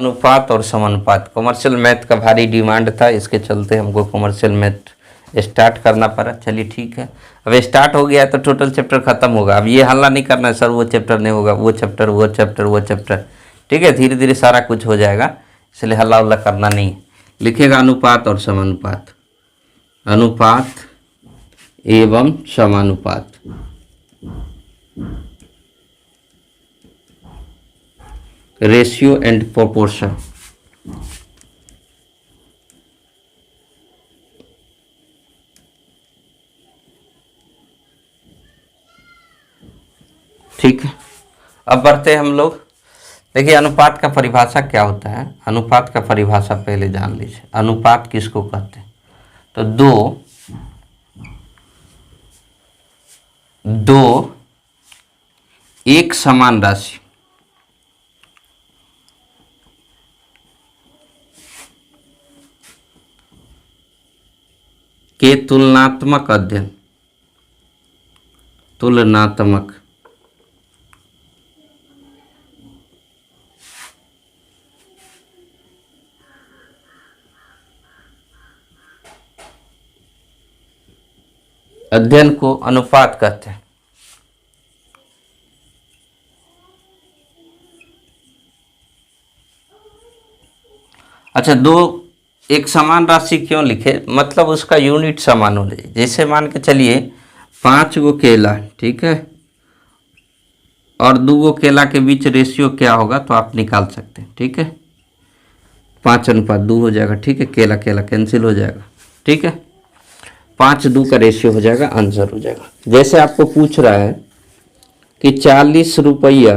अनुपात और समानुपात, commercial math का भारी डिमांड था, इसके चलते हमको कमर्शियल मैथ स्टार्ट करना पड़ा। चलिए ठीक है, अब स्टार्ट हो गया तो टोटल चैप्टर खत्म होगा। अब ये हल्ला नहीं करना है सर वो चैप्टर नहीं होगा, वो चैप्टर वो चैप्टर वो चैप्टर, ठीक है, धीरे धीरे सारा कुछ हो जाएगा, इसलिए हल्ला उल्ला करना नहीं है। लिखेगा अनुपात और समानुपात, अनुपात एवं समानुपात। Ratio and proportion. ठीक है, अब बढ़ते हैं हम लोग। देखिए अनुपात का परिभाषा क्या होता है, अनुपात का परिभाषा पहले जान लीजिए। अनुपात किसको कहते हैं, तो दो एक समान राशि के तुलनात्मक अध्ययन, तुलनात्मक अध्ययन को अनुपात कहते हैं। अच्छा, दो एक समान राशि क्यों लिखे, मतलब उसका यूनिट समान होना चाहिए। जैसे मान के चलिए 5 गो केला, ठीक है, और 2 गो केला के बीच रेशियो क्या होगा तो आप निकाल सकते हैं, ठीक है, 5:2 हो जाएगा, ठीक है, केला केला कैंसिल हो जाएगा, ठीक है, 5:2 का रेशियो हो जाएगा, आंसर हो जाएगा। जैसे आपको पूछ रहा है कि 40 रुपया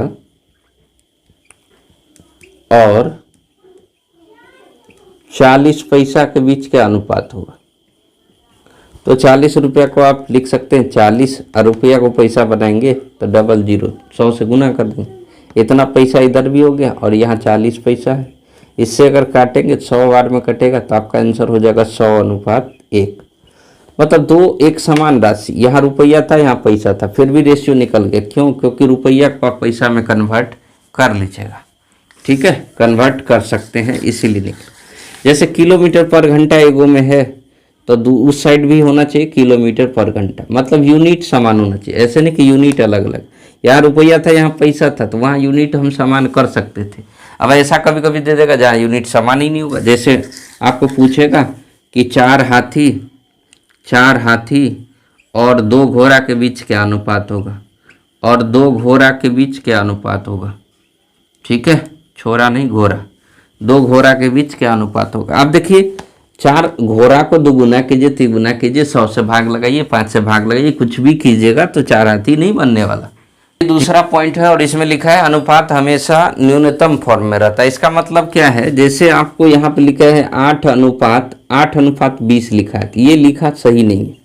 और 40 पैसा के बीच क्या अनुपात होगा, तो 40 रुपया को आप लिख सकते हैं 40 और रुपया को पैसा बनाएंगे तो 00 100 से गुना कर देंगे, इतना पैसा इधर भी हो गया और यहाँ 40 पैसा है, इससे अगर काटेंगे 100 बार में कटेगा तो आपका आंसर हो जाएगा 100:1। मतलब दो एक समान राशि, यहाँ रुपया था यहाँ पैसा था, फिर भी रेशियो निकल गया, क्यों, क्योंकि रुपया को आप पैसा में कन्वर्ट कर लीजिएगा, ठीक है, कन्वर्ट कर सकते हैं, इसीलिए निकल। जैसे किलोमीटर पर घंटा एगो में है तो उस साइड भी होना चाहिए किलोमीटर पर घंटा, मतलब यूनिट समान होना चाहिए, ऐसे नहीं कि यूनिट अलग अलग, यहाँ रुपया था यहाँ पैसा था तो वहाँ यूनिट हम समान कर सकते थे। अब ऐसा कभी कभी दे देगा जहाँ यूनिट समान ही नहीं होगा, जैसे आपको पूछेगा कि 4 हाथी और 2 घोड़ा के बीच क्या अनुपात होगा, और 2 घोड़ा के बीच क्या अनुपात होगा, ठीक है, छोरा नहीं घोड़ा, 2 घोड़ा के बीच क्या अनुपात होगा। अब देखिए 4 घोड़ा को 2 गुना कीजिए, 3 गुना कीजिए, 100 से भाग लगाइए, 5 से भाग लगाइए, कुछ भी कीजिएगा तो 4 हाथी नहीं बनने वाला। दूसरा पॉइंट है और इसमें लिखा है अनुपात हमेशा न्यूनतम फॉर्म में रहता है। इसका मतलब क्या है, जैसे आपको यहाँ पे लिखा है 8:20 लिखा है, ये लिखा सही नहीं है,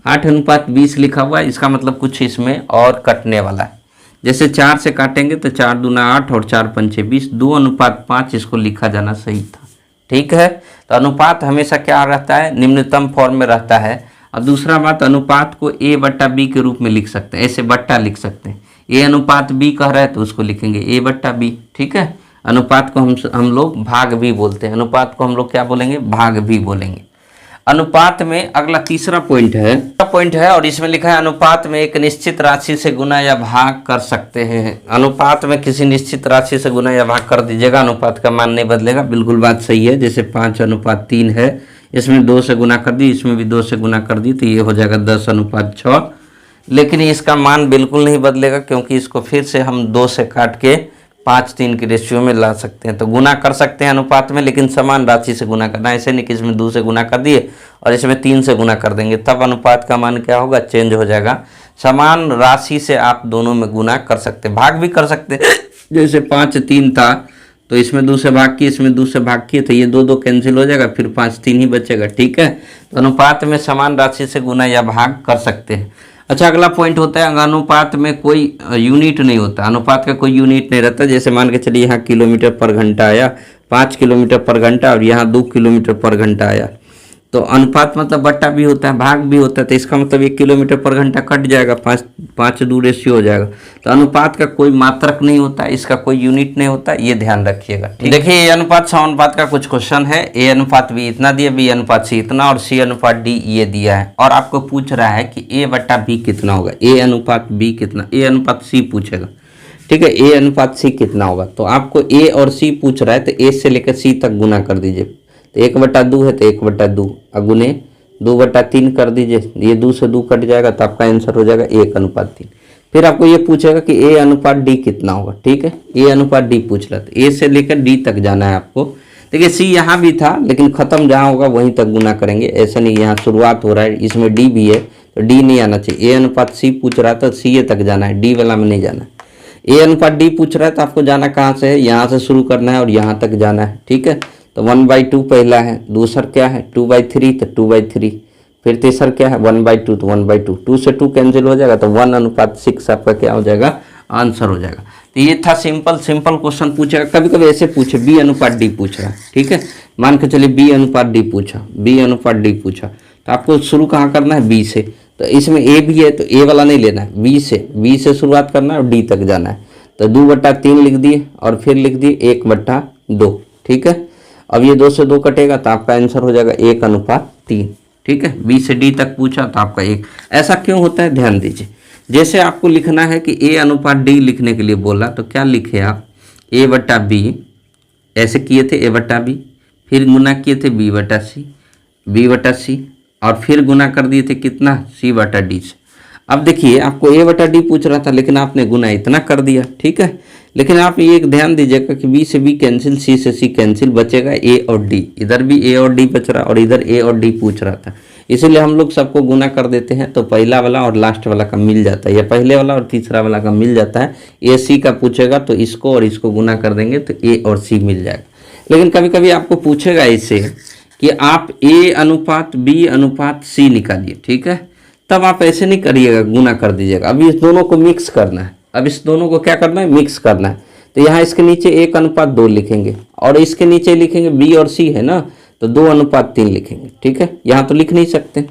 8:20 लिखा हुआ है, इसका मतलब कुछ इसमें और कटने वाला है। जैसे 4 से काटेंगे तो 4 दूना 8 और 4 पंचे 20, 2:5 इसको लिखा जाना सही था, ठीक है। तो अनुपात हमेशा क्या रहता है, निम्नतम फॉर्म में रहता है। और दूसरा बात, अनुपात को A/B के रूप में लिख सकते हैं, ऐसे बट्टा लिख सकते हैं, A/B कह रहा है तो उसको लिखेंगे A/B, ठीक है। अनुपात को हम लोग भाग भी बोलते हैं, अनुपात को हम लोग क्या बोलेंगे, भाग भी बोलेंगे। अनुपात में अगला तीसरा पॉइंट है और इसमें लिखा है अनुपात में एक निश्चित राशि से गुना या भाग कर सकते हैं। अनुपात में किसी निश्चित राशि से गुना या भाग कर दीजिएगा, अनुपात का मान नहीं बदलेगा, बिल्कुल बात सही है। जैसे 5:3 है, इसमें 2 से गुना कर दी, इसमें भी 2 से गुना कर दी, तो ये हो जाएगा 10:6, लेकिन इसका मान बिल्कुल नहीं बदलेगा क्योंकि इसको फिर से हम 2 से काट के 5:3 की रेशियो में ला सकते हैं। तो गुना कर सकते हैं अनुपात में, लेकिन समान राशि से गुना करना, ऐसे नहीं कि इसमें 2 से गुना कर दिए और इसमें 3 से गुना कर देंगे, तब अनुपात का मान क्या होगा, चेंज हो जाएगा। समान राशि से आप दोनों में गुना कर सकते हैं, भाग भी कर सकते हैं। जैसे 5:3 था तो इसमें 2 से भाग किए, इसमें 2 से भाग किए, तो ये 2 कैंसिल हो जाएगा, फिर 5:3 ही बचेगा, ठीक है। तो अनुपात में समान राशि से गुना या भाग कर सकते हैं। अच्छा, अगला पॉइंट होता है अनुपात में कोई यूनिट नहीं होता, अनुपात का कोई यूनिट नहीं रहता। जैसे मान के चलिए यहाँ किलोमीटर पर घंटा आया, 5 किलोमीटर पर घंटा, और यहाँ 2 किलोमीटर पर घंटा आया, तो अनुपात मतलब बट्टा भी होता है, भाग भी होता है, तो इसका मतलब 1 किलोमीटर पर घंटा कट जाएगा, 5:2 रेशियो हो जाएगा। तो अनुपात का कोई मात्रक नहीं होता, इसका कोई यूनिट नहीं होता, ये ध्यान रखिएगा। देखिए ए अनुपात समानुपात का कुछ क्वेश्चन है। ए अनुपात बी इतना दिया, बी अनुपात सी इतना, और सी अनुपात डी ये दिया है, और आपको पूछ रहा है कि ए बट्टा बी कितना होगा, ए अनुपात बी कितना, ए अनुपात सी पूछेगा, ठीक है। ए अनुपात सी कितना होगा, तो आपको ए और सी पूछ रहा है, तो ए से लेकर सी तक गुना कर दीजिए। तो 1/2 है तो 1/2 अगुने 2/3 कर दीजिए, ये 2 से 2 कट जाएगा, तो आपका आंसर हो जाएगा 1:3। फिर आपको ये पूछेगा कि ए अनुपात डी कितना होगा, ठीक है। ए अनुपात डी पूछ रहा था, ए से लेकर डी तक जाना है आपको। देखिए सी यहाँ भी था, लेकिन खत्म जहाँ होगा वहीं तक गुना करेंगे, ऐसा नहीं यहाँ शुरुआत हो रहा है, इसमें डी भी है तो डी नहीं आना चाहिए। ए अनुपात सी पूछ रहा था, सी ए तक जाना है, डी वाला में नहीं जाना है। ए अनुपात डी पूछ रहा है तो आपको जाना कहाँ से है, यहाँ से शुरू करना है और यहाँ तक जाना है, ठीक है। तो 1/2 पहला है, दूसरा क्या है 2/3 तो 2/3, फिर तीसरा क्या है 1/2 तो 1/2, 2 से 2 कैंसिल हो जाएगा, तो 1:6 आपका क्या हो जाएगा, आंसर हो जाएगा। तो ये था सिंपल क्वेश्चन पूछेगा। कभी कभी ऐसे पूछे बी अनुपात डी पूछ रहा है, ठीक है। मान के चलिए बी अनुपात डी पूछा, बी अनुपात डी पूछा, तो आपको शुरू कहाँ करना है, बी से। तो इसमें ए भी है तो ए वाला नहीं लेना है, बी से शुरुआत करना है और डी तक जाना है। तो 2/3 लिख दिए और फिर लिख दिए 1/2, ठीक है। अब ये 2 से 2 कटेगा तो आपका आंसर हो जाएगा 1:3, ठीक है। बी से डी तक पूछा तो आपका 1। ऐसा क्यों होता है, ध्यान दीजिए। जैसे आपको लिखना है कि ए अनुपात डी लिखने के लिए बोला, तो क्या लिखे आप, a/b, ऐसे किए थे a/b, फिर गुना किए थे b/c, और फिर गुना कर दिए थे कितना, c/d से। अब देखिए आपको a/d पूछ रहा था, लेकिन आपने गुना इतना कर दिया, ठीक है। लेकिन आप ये एक ध्यान दीजिएगा कि b से b कैंसिल, c से c कैंसिल, बचेगा a और d। इधर भी a और d बच रहा और इधर a और d पूछ रहा था, इसीलिए हम लोग सबको गुना कर देते हैं, तो पहला वाला और लास्ट वाला का मिल जाता है, या पहले वाला और तीसरा वाला का मिल जाता है। a c का पूछेगा तो इसको और इसको गुना कर देंगे तो a और c मिल जाएगा। लेकिन कभी कभी आपको पूछेगा इससे कि आप a अनुपात b अनुपात c निकालिए, ठीक है। तब आप ऐसे नहीं करिएगा, गुना कर दीजिएगा। अभी इस दोनों को मिक्स करना है, अब इस दोनों को क्या करना है, मिक्स करना है। तो यहाँ इसके नीचे 1:2 लिखेंगे और इसके नीचे लिखेंगे b और c है ना, तो 2:3 लिखेंगे, ठीक है। यहाँ तो लिख नहीं सकते।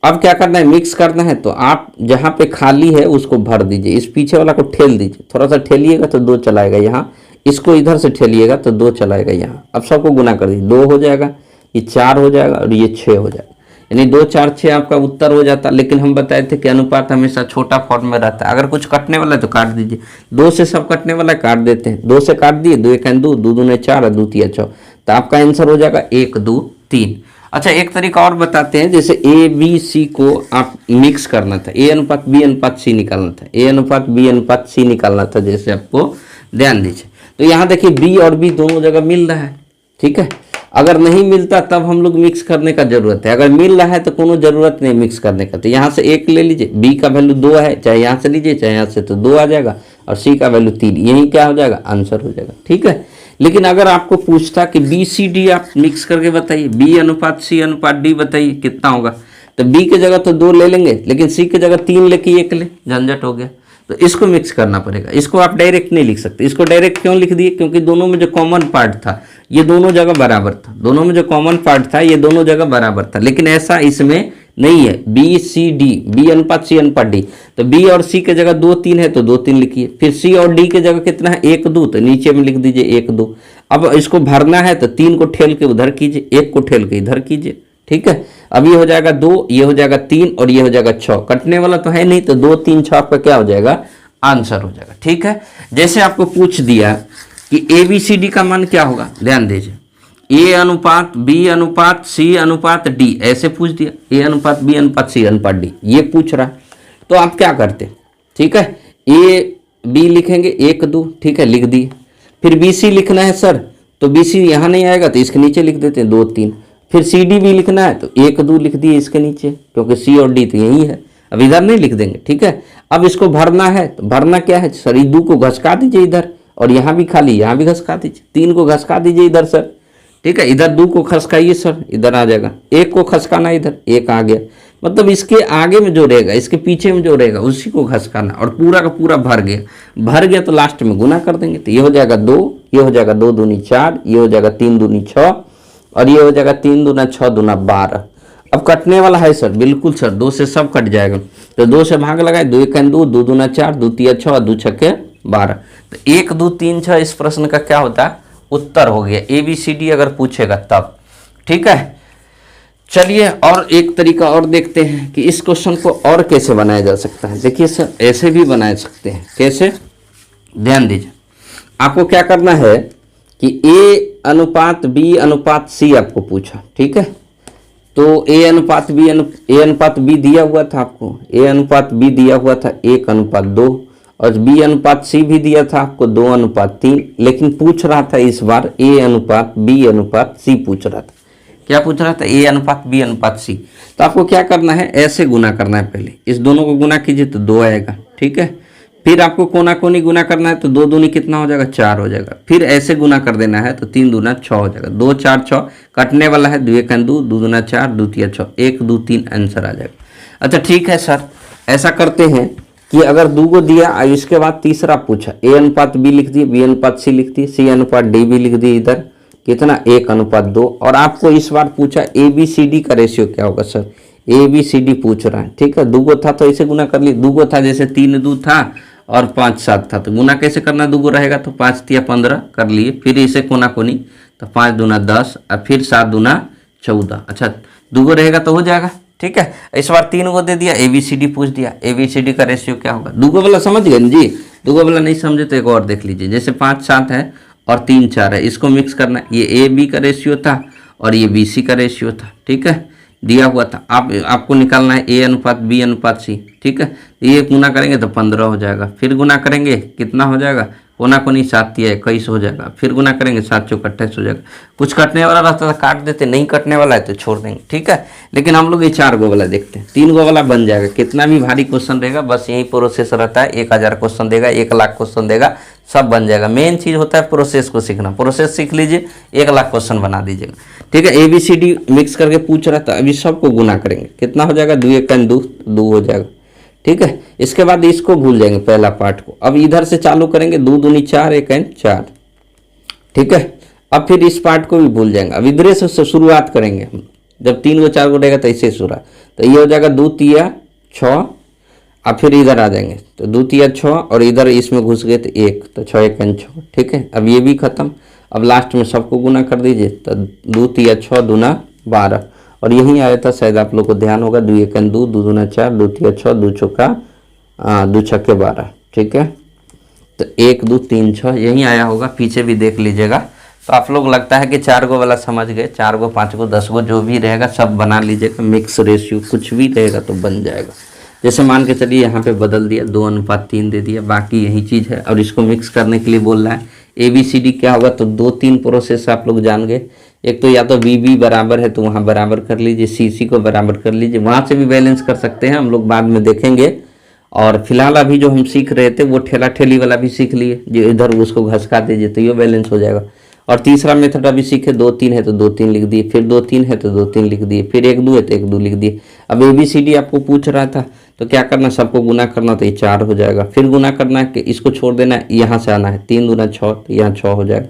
अब क्या करना है, मिक्स करना है। तो आप जहाँ पे खाली है उसको भर दीजिए, इस पीछे वाला को ठेल दीजिए, थोड़ा सा ठेलिएगा तो 2 चलाएगा यहाँ, इसको इधर से ठेलिएगा तो 2 चलाएगा यहाँ। अब सबको गुना कर दीजिए, 2 हो जाएगा, ये 4 हो जाएगा और ये 6 हो जाएगा, यानी 2 4 6 आपका उत्तर हो जाता। लेकिन हम बताए थे कि अनुपात हमेशा छोटा फॉर्म में रहता है। अगर कुछ कटने वाला है तो काट दीजिए, 2 से सब कटने वाला है काट देते हैं, 2 से काट दिए, 2 1 2, 2 2 4 और 2 3 6, तो आपका आंसर हो जाएगा 1 2 3। अच्छा एक तरीका और बताते हैं, जैसे ए बी सी को आप मिक्स करना था, ए अनुपात बी अनुपात सी निकालना था, ए अनुपात बी अनुपात सी निकालना था, जैसे आपको ध्यान दीजिए। तो यहाँ देखिए बी और बी दोनों जगह मिल रहा है, ठीक है। अगर नहीं मिलता तब हम लोग मिक्स करने का जरूरत है, अगर मिल रहा है तो कोनो जरूरत नहीं मिक्स करने का। तो यहाँ से 1 ले लीजिए, बी का वैल्यू 2 है, चाहे यहाँ से लीजिए चाहे यहाँ से, तो 2 आ जाएगा, और सी का वैल्यू 3, यही क्या हो जाएगा, आंसर हो जाएगा, ठीक है। लेकिन अगर आपको पूछता कि बी सी डी आप मिक्स करके बताइए, बी अनुपात सी अनुपात डी बताइए कितना होगा, तो बी की जगह तो 2 ले लेंगे, लेकिन सी की जगह 3 लेके 1 ले, झंझट हो गया। तो इसको मिक्स करना पड़ेगा, इसको आप डायरेक्ट नहीं लिख सकते। इसको डायरेक्ट क्यों लिख दिए, क्योंकि दोनों में जो कॉमन पार्ट था ये दोनों जगह बराबर था, दोनों में जो कॉमन पार्ट था ये दोनों जगह बराबर था। लेकिन ऐसा इसमें नहीं है, बी सी डी, बी अनुपात सी अनुपात डी, तो बी और सी के जगह 2 3 है तो 2 3 लिखिए। फिर सी और डी के जगह कितना है 1 2, तो नीचे में लिख दीजिए 1 2। अब इसको भरना है तो 3 को ठेल के उधर कीजिए, 1 को ठेल के इधर कीजिए, ठीक है। अब ये हो जाएगा 2, ये हो जाएगा 3 और ये हो जाएगा 6, कटने वाला तो है नहीं, तो 2 3 6 आपका क्या हो जाएगा, आंसर हो जाएगा, ठीक है। जैसे आपको पूछ दिया कि ए बी सी डी का मान क्या होगा, ध्यान दीजिए, ए अनुपात बी अनुपात सी अनुपात डी, ऐसे पूछ दिया, ए अनुपात बी अनुपात सी अनुपात डी, ये पूछ रहा है। तो आप क्या करते, ठीक है, ए बी लिखेंगे 1 2, ठीक है, लिख दिए। फिर बी सी लिखना है सर, तो बी सी यहाँ नहीं आएगा तो इसके नीचे लिख देते हैं 2 3। फिर सी डी भी लिखना है तो 1 2 लिख दिए इसके नीचे, क्योंकि सी और डी तो यही है, अब इधर नहीं लिख देंगे, ठीक है। अब इसको भरना है, तो भरना क्या है सर, 2 को घसका दीजिए इधर, और यहाँ भी खाली, यहाँ भी घसका दीजिए, 3 को घसका दीजिए इधर सर, ठीक है। इधर 2 को खसकाइए सर, इधर आ जाएगा, 1 को खसकाना इधर, 1 आ गया, मतलब इसके आगे में जो रहेगा इसके पीछे में जो रहेगा उसी को घसकाना, और पूरा का पूरा भर गया तो लास्ट में गुना कर देंगे। तो ये हो जाएगा 2, ये हो जाएगा 2 दूनी 4, ये हो जाएगा 3 दूनी 6, और ये हो जाएगा 3 दूना 6 दूना 12। अब कटने वाला है सर, बिल्कुल सर, 2 से सब कट जाएगा, तो 2 से भाग लगाए, 2 1 2, 2 दूना 4, 2 तिया 6, 2 छक्के 12। तो 1 2 3 6 इस प्रश्न का क्या होता है, उत्तर हो गया। ABCD अगर पूछेगा तब, ठीक है। चलिए और एक तरीका और देखते हैं कि इस क्वेश्चन को और कैसे बनाया जा सकता है। देखिए सर, ऐसे भी बना सकते हैं। कैसे, ध्यान दीजिए। आपको क्या करना है कि A अनुपात B अनुपात C आपको पूछा, ठीक है। तो A अनुपात B दिया हुआ था आपको, A अनुपात B दिया हुआ था 1 अनुपात 2, और B अनुपात C भी दिया था आपको 2 अनुपात 3, लेकिन पूछ रहा था इस बार A अनुपात B अनुपात C पूछ रहा था। क्या पूछ रहा था, A अनुपात B अनुपात C। तो आपको क्या करना है, ऐसे गुना करना है। पहले इस दोनों को गुना कीजिए तो 2 आएगा, ठीक है। फिर आपको कोना कोनी गुना करना है तो 2 दूनी कितना हो जाएगा, 4 हो जाएगा। फिर ऐसे गुना कर देना है तो 3 दूना 6 हो जाएगा, 2 4 6 कटने वाला है, 2 1 2, 2 दूना 4, 2 तिया 6, 1 2 3 आंसर आ जाएगा। अच्छा ठीक है सर, ऐसा करते हैं कि अगर 2 को दिया और इसके बाद तीसरा पूछा, A अनुपात B लिख दिए, B अनुपात C लिख दिए, C अनुपात D भी लिख दिए, इधर कितना 1 अनुपात 2। और आपको इस बार पूछा ABCD का रेशियो क्या होगा सर, ABCD पूछ रहा है, ठीक है। 2 को था तो इसे गुना कर लिए, 2 को था जैसे 3 2 था और 5 7 था, तो गुना कैसे करना, 2 को रहेगा तो 5 तिया 15 कर लिए। फिर इसे कोना कोनी तो 5 दूना 10 और फिर 7 दूना 14। अच्छा 2 को रहेगा तो हो जाएगा, ठीक है। इस बार 3 को दे दिया, ABCD पूछ दिया, ABCD का रेशियो क्या होगा। 2 को वाला समझ गए जी, 2 को वाला नहीं समझे तो एक और देख लीजिए। जैसे 5 7 है और 3 4 है, इसको मिक्स करना है। ये AB का रेशियो था और ये BC का रेशियो था, ठीक है, दिया हुआ था। आपको निकालना है A अनुपात B अनुपात C, ठीक है। ये गुना करेंगे तो 15 हो जाएगा, फिर गुना करेंगे कितना हो जाएगा, कोना कोनी 7 तिया 21 हो जाएगा, फिर गुना करेंगे 7 चौक 28 हो जाएगा। कुछ कटने वाला रहता था काट देते, नहीं कटने वाला है तो छोड़ देंगे, ठीक है। लेकिन हम लोग ये 4 गो वाला देखते हैं, 3 गो वाला बन जाएगा। कितना भी भारी क्वेश्चन रहेगा बस यही प्रोसेस रहता है, 1000 क्वेश्चन देगा, 1 लाख क्वेश्चन देगा, सब बन जाएगा। मेन चीज़ होता है प्रोसेस को सीखना, प्रोसेस सीख लीजिए, 1 लाख क्वेश्चन बना दीजिएगा, ठीक है। ABCD मिक्स करके पूछ रहा था, अभी सबको गुना करेंगे, कितना हो जाएगा, 2 1 2, 2 हो जाएगा, ठीक है। इसके बाद इसको भूल जाएंगे पहला पार्ट को। अब इधर से चालू करेंगे, 2 दूनी 4 1 4, ठीक है। अब फिर इस पार्ट को भी भूल जाएंगे, अब इधर से शुरुआत करेंगे हम। जब 3 को 4 को रहेगा तो इससे शुरुआत, तो ये हो जाएगा 2 तिया 6। अब फिर इधर आ जाएंगे तो 2 तिया 6 और इधर इसमें घुस गए तो 1, तो 6 1 6, ठीक है। अब ये भी खत्म। अब लास्ट में सबको गुना कर दीजिए तो 2 तिया 6 दूना 12, और यही आया था, शायद आप लोग को ध्यान होगा, 2 1 2, 2 दूना 4, 2 तिया 6, 2 चौका 2 छक्के 12, ठीक है। तो 1 2 3 6 यही आया होगा, पीछे भी देख लीजिएगा। तो आप लोग लगता है कि 4 गो वाला समझ गए, 4 गो 5 गो 10 गो जो भी रहेगा सब बना लीजिएगा, मिक्स रेशियो कुछ भी रहेगा तो बन जाएगा। जैसे मान के चलिए यहाँ पे बदल दिया, 2 अनुपात 3 दे दिया, बाकी यही चीज़ है। और इसको मिक्स करने के लिए बोल रहा है ABCD क्या होगा, तो 2-3 प्रोसेस आप लोग जान गए। एक तो या तो BB बराबर है तो वहाँ बराबर कर लीजिए, CC को बराबर कर लीजिए, वहाँ से भी बैलेंस कर सकते हैं, हम लोग बाद में देखेंगे। और फिलहाल अभी जो हम सीख रहे थे वो ठेला ठेली वाला भी सीख लिए, जो इधर उसको घसका दीजिए तो ये बैलेंस हो जाएगा। और तीसरा मेथड अभी सीखे, 2 3 है तो 2 3 लिख दिए, फिर 2 3 है तो 2 3 लिख दिए, फिर 1 2 है तो 1 2 लिख दिए। अब ABCD आपको पूछ रहा था तो क्या करना, सबको गुना करना, तो ये 4 हो जाएगा। फिर गुना करना है कि इसको छोड़ देना है, यहाँ से आना है, 3 दूना 6 तो यहाँ 6 हो जाएगा।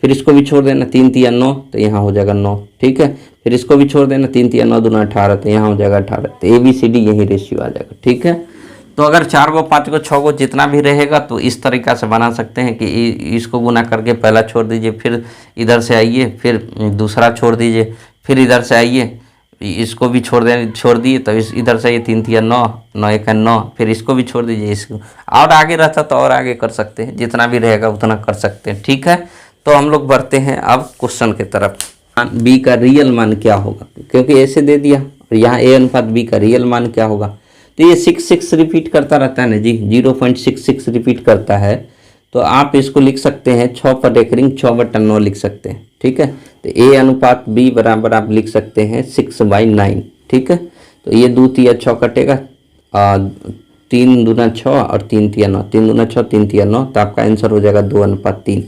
फिर इसको भी छोड़ देना, 3 तिया 9 तो यहाँ हो जाएगा 9, ठीक है। फिर इसको भी छोड़ देना, 3 तिया 9 दूना 18 तो यहाँ हो जाएगा 18। तो ABCD यही रेशियो आ जाएगा, ठीक है। तो अगर 4 गो 5 गो 6 गो जितना भी रहेगा तो इस तरीक़ा से बना सकते हैं कि इसको गुना करके पहला छोड़ दीजिए, फिर इधर से आइए, फिर दूसरा छोड़ दीजिए, फिर इधर से आइए, इसको भी छोड़ दिए तो इधर से ये 3 तिया 9 9 1 9, फिर इसको भी छोड़ दीजिए, इसको और आगे रहता तो और आगे कर सकते हैं, जितना भी रहेगा उतना कर सकते हैं, ठीक है। तो हम लोग बढ़ते हैं अब क्वेश्चन की तरफ। B का रियल मान क्या होगा, क्योंकि ऐसे दे दिया, और यहाँ A अनुपात B का रियल मान क्या होगा, तो ये 6 6 रिपीट करता रहता है ना जी, 0.66 रिपीट करता है। तो आप इसको लिख सकते हैं 6 पर एक रिंग 6/9 लिख सकते हैं, ठीक है। तो A अनुपात B बराबर आप लिख सकते हैं 6/9, ठीक है। तो ये 2 तिया 6 कटेगा, 3 दूना 6 और 3 तिया 9, 3 दूना 6 3 तिया 9, तो आपका आंसर हो जाएगा 2:3।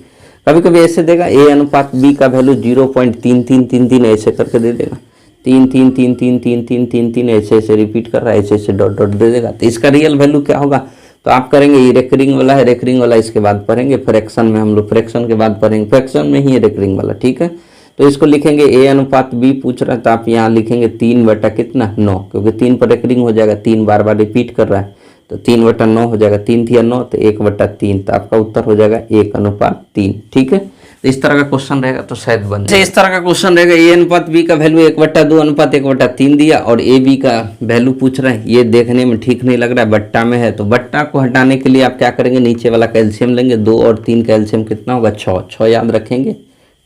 कभी कभी ऐसे देगा A अनुपात B का वैल्यू 0.3333 ऐसे करके दे देगा, 3 3 3 3 3 3 3 3 ऐसे ऐसे रिपीट कर रहा है, ऐसे ऐसे डॉट डॉट दे देगा। तो इसका रियल वैल्यू क्या होगा, तो आप करेंगे, ये रेकरिंग वाला है, रेकरिंग वाला इसके बाद पढ़ेंगे, फ्रैक्शन में हम लोग फ्रैक्शन के बाद पढ़ेंगे, फ्रैक्शन में ही है रेकरिंग वाला, ठीक है। तो इसको लिखेंगे a अनुपात b पूछ रहा है, तो आप यहाँ लिखेंगे 3 बटा कितना 9, क्योंकि 3 पर एक रिंग हो जाएगा, 3 बार बार रिपीट कर रहा है, तो 3 बटा 9 हो जाएगा, 3 थिया 9 तो 1 बटा 3, तो आपका उत्तर हो जाएगा 1 अनुपात 3। ठीक है, तो इस तरह का क्वेश्चन रहेगा तो शायद बन जाए। इस तरह का क्वेश्चन रहेगा a अनुपात b का वैल्यू 1/2 अनुपात 1/3 दिया और a b का वैल्यू पूछ रहा है। ये देखने में ठीक नहीं लग रहा है, बट्टा में है, तो बट्टा को हटाने के लिए आप क्या करेंगे, नीचे वाला कैल्शियम लेंगे, 2 और 3 का एलसीएम कितना होगा 6 याद रखेंगे।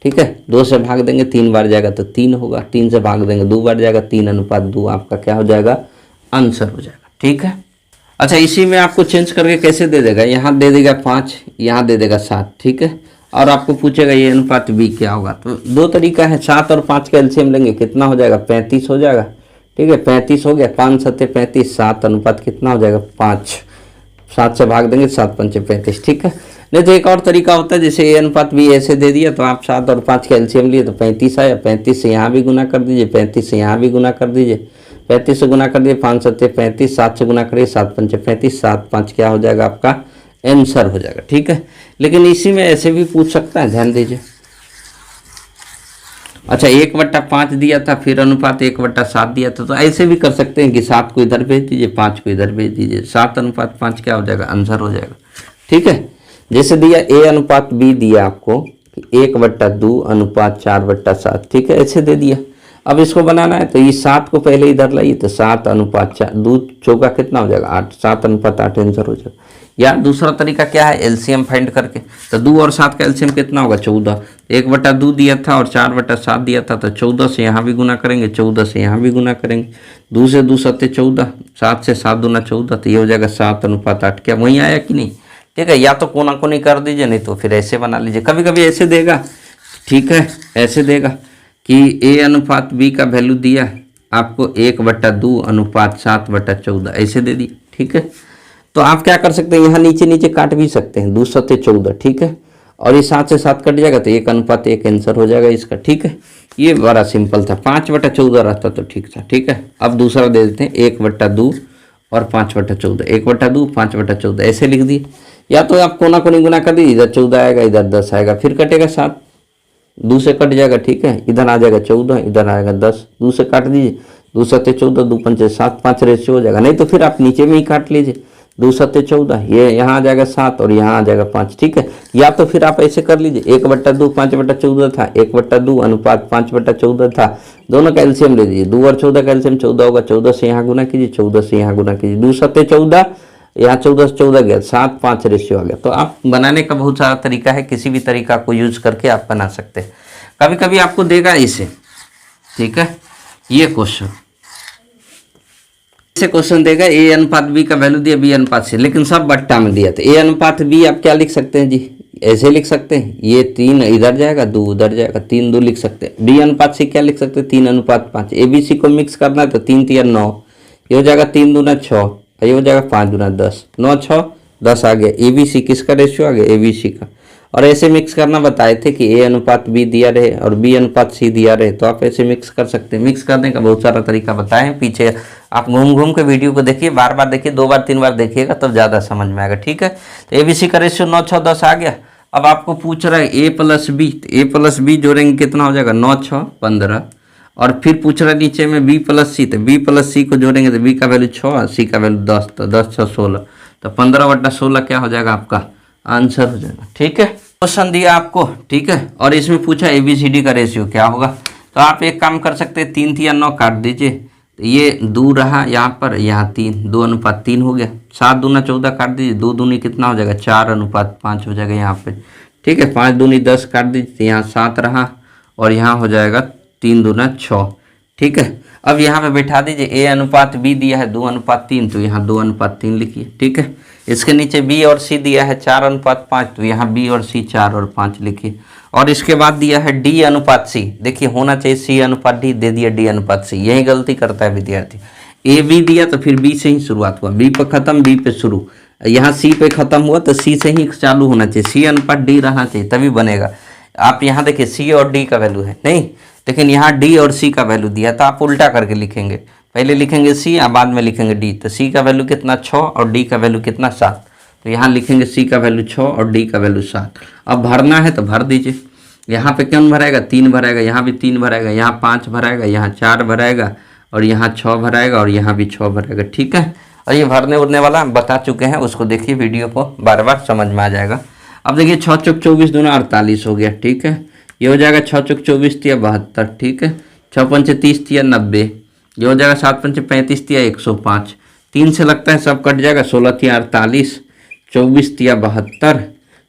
ठीक है, 2 से भाग देंगे 3 बार जाएगा तो 3 होगा, 3 से भाग देंगे 2 बार जाएगा, 3 अनुपात 2 आपका क्या हो जाएगा, आंसर हो जाएगा। ठीक है, अच्छा इसी में आपको चेंज करके कैसे दे देगा, यहाँ दे देगा 5, यहाँ दे देगा 7। ठीक है, और आपको पूछेगा ये अनुपात b क्या होगा, तो 2 तरीका है, 7 और 5 का एलसीएम लेंगे, कितना हो जाएगा 35 हो जाएगा। ठीक है, 35 हो गया, 5 7 35, 7 अनुपात कितना हो जाएगा 5, 7 से भाग देंगे 7 5 35। ठीक है, नहीं तो एक और तरीका होता है, जैसे a अनुपात b ऐसे दे दिया तो आप 7 और 5 का एलसीएम लिए तो 35 आया, 35 से यहाँ भी गुना कर दीजिए, 35 से यहाँ भी गुना कर दीजिए, 35 से गुना कर दिए 5 7 35, 7 से गुना करिए 7 5 35, 7 5 क्या हो जाएगा आपका आंसर हो जाएगा। ठीक है, लेकिन इसी में ऐसे भी पूछ सकता है, ध्यान दीजिए। अच्छा 1/5 दिया था, फिर अनुपात 1/7 दिया था, तो ऐसे भी कर सकते हैं कि 7 को इधर भेज दीजिए, 5 को इधर भेज दीजिए, 7 अनुपात 5 क्या हो जाएगा आंसर हो जाएगा। ठीक है, जैसे दिया a अनुपात b दिया आपको 1/2 अनुपात 4/7। ठीक है, ऐसे दे दिया। अब इसको बनाना है तो ये 7 को पहले इधर लाइए, तो 7 अनुपात 4, 2 चौका कितना हो जाएगा 8, 7 अनुपात 8 आंसर हो जाएगा। या दूसरा तरीका क्या है, एलसीएम फाइंड करके, तो 2 और 7 का एलसीएम कितना होगा 14, 1/2 दिया था और 4/7 दिया था, तो 14 से यहाँ भी गुना करेंगे, 14 से यहाँ भी गुना करेंगे, 2 से 2 7 14, 7 से 7 दूना 14, तो ये हो जाएगा 7 अनुपात 8। क्या वहीं आया कि नहीं। ठीक है, या तो कोना कोनी कर दीजिए, नहीं तो फिर ऐसे बना लीजिए, कभी कभी ऐसे देगा। ठीक है, ऐसे देगा कि a अनुपात b का वैल्यू दिया आपको 1/2 अनुपात 7/14 ऐसे दे दी। ठीक है, तो आप क्या कर सकते हैं, यहाँ नीचे नीचे काट भी सकते हैं, 2 7 14। ठीक है, और ये 7 से 7 कट जाएगा तो 1 अनुपात 1 आंसर हो जाएगा इसका। ठीक है, ये बड़ा सिंपल था, 5/14 रहता तो ठीक था। ठीक है, अब दूसरा दे देते हैं 1/2 और 5/14, 1/2 5/14 ऐसे लिख दिए। या तो आप कोना कोनी गुना कर दीजिए, इधर 14 आएगा, इधर 10 आएगा, फिर कटेगा 7, 2 से कट जाएगा। ठीक है, इधर आ जाएगा 14, इधर आएगा 10, 2 से काट दीजिए, 2 7 14, 2 5 7, 5 रेशियो हो जाएगा। नहीं तो फिर आप नीचे में ही काट लीजिए, 2 7 14, ये यहाँ आ जाएगा 7 और यहाँ आ जाएगा 5। ठीक है, या तो फिर आप ऐसे कर लीजिए, 1/2 5/14 था, 1/2 अनुपात 5/14 था, दोनों का एलसीएम ले लीजिए, 2 और 14 का एलसीएम 14 होगा, 14 से यहाँ गुना कीजिए, 14 से यहाँ गुना कीजिए, 2 7 14, यहाँ 14 से 14 गया, 7 5 रेशियो आ गया। तो आप बनाने का बहुत सारा तरीका है, किसी भी तरीका को यूज करके आप बना सकते हैं। कभी कभी आपको देगा इसे। ठीक है, ये क्वेश्चन ऐसे क्वेश्चन देगा, a अनुपात b का वैल्यू दिया b अनुपात c, लेकिन सब बट्टा में दिया था। a अनुपात b आप क्या लिख सकते हैं जी, ऐसे लिख सकते हैं, ये 3 इधर जाएगा 2 उधर जाएगा, 3 2 लिख सकते हैं। b अनुपात c क्या लिख सकते हैं, 3 अनुपात 5। a b c को मिक्स करना है तो 3 3 9, ये हो जाएगा 3 दूना 6, ये हो जाएगा 5 दूना 10, 9 6 10 आ गया। ए बी सी किसका रेशियो आ गया, ए बी सी का। और ऐसे मिक्स करना बताए थे कि ए अनुपात बी दिया रहे और बी अनुपात सी दिया रहे, तो आप ऐसे मिक्स कर सकते हैं। मिक्स करने का बहुत सारा तरीका बताए हैं, पीछे आप घूम घूम के वीडियो को देखिए, बार बार देखिए, 2 बार 3 बार देखिएगा तब ज़्यादा समझ में आएगा। ठीक है, तो ए बी सी का रेशियो 9 6 10 आ गया। अब आपको पूछ रहा है ए प्लस बी, तो ए प्लस बी जोड़ेंगे कितना हो जाएगा, 9 6 15। और फिर पूछ रहा है नीचे में बी प्लस सी, तो बी प्लस सी को जोड़ेंगे तो बी का वैल्यू 6, सी का वैल्यू 10, तो 10 6 16, तो 15/16 क्या हो जाएगा आपका आंसर हो जाएगा। ठीक है, क्वेश्चन दिया आपको। ठीक है, और इसमें पूछा ए बी सी डी का रेशियो क्या होगा, तो आप एक काम कर सकते हैं, 3 3 9 काट दीजिए, तो ये 2 रहा यहाँ पर, यहाँ 3, 2 अनुपात 3 हो गया। 7 दूना 14 काट दीजिए, 2 दूनी कितना हो जाएगा, 4 अनुपात 5 हो जाएगा यहाँ पे। ठीक है, 5 दूनी 10 काट दीजिए, तो यहाँ 7 रहा और यहाँ हो जाएगा 3 दूना 6। ठीक है, अब यहाँ पे बैठा दीजिए, ए अनुपात बी दिया है 2 अनुपात 3, तो यहाँ 2 अनुपात 3 लिखिए। ठीक है, इसके नीचे बी और सी दिया है 4 अनुपात 5, तो यहाँ बी और सी 4 और 5 लिखिए। और इसके बाद दिया है डी अनुपात सी, देखिए होना चाहिए सी अनुपात डी, दे दिया डी अनुपात सी, यही गलती करता है विद्यार्थी। ए बी दिया तो फिर बी से ही शुरुआत हुआ, बी पे खत्म बी पे शुरू, यहाँ सी पे खत्म हुआ तो सी से ही चालू होना चाहिए, सी अनुपात डी रहना चाहिए तभी बनेगा। आप यहाँ देखिए सी और डी का वैल्यू है नहीं, लेकिन यहाँ डी और सी का वैल्यू दिया, तो आप उल्टा करके लिखेंगे, पहले लिखेंगे सी और बाद में लिखेंगे डी। तो सी का वैल्यू कितना 6 और डी का वैल्यू कितना 7, तो यहाँ लिखेंगे सी का वैल्यू 6 और डी का वैल्यू 7। अब भरना है तो भर दीजिए, यहाँ पे कौन भराएगा, 3 भराएगा, यहाँ भी 3 भराएगा, यहाँ 5 भराएगा, यहाँ 4 भराएगा और यहाँ 6 भराएगा और यहाँ भी 6 भराएगा। ठीक है, और ये भरने उड़ने वाला हम बता चुके हैं, उसको देखिए वीडियो को, बार बार समझ में आ जाएगा। अब देखिए 6 चौक 24 दूना 48 हो गया। ठीक है, ये हो जाएगा 6 चौक 24 तिया 72। ठीक है, 6 पंचे 30 तिया 90। ये हो जाएगा 7 पंचे 35 तिया 105। 3 से लगता है सब कट जाएगा। 16 तिया 48, 24 तिया 72,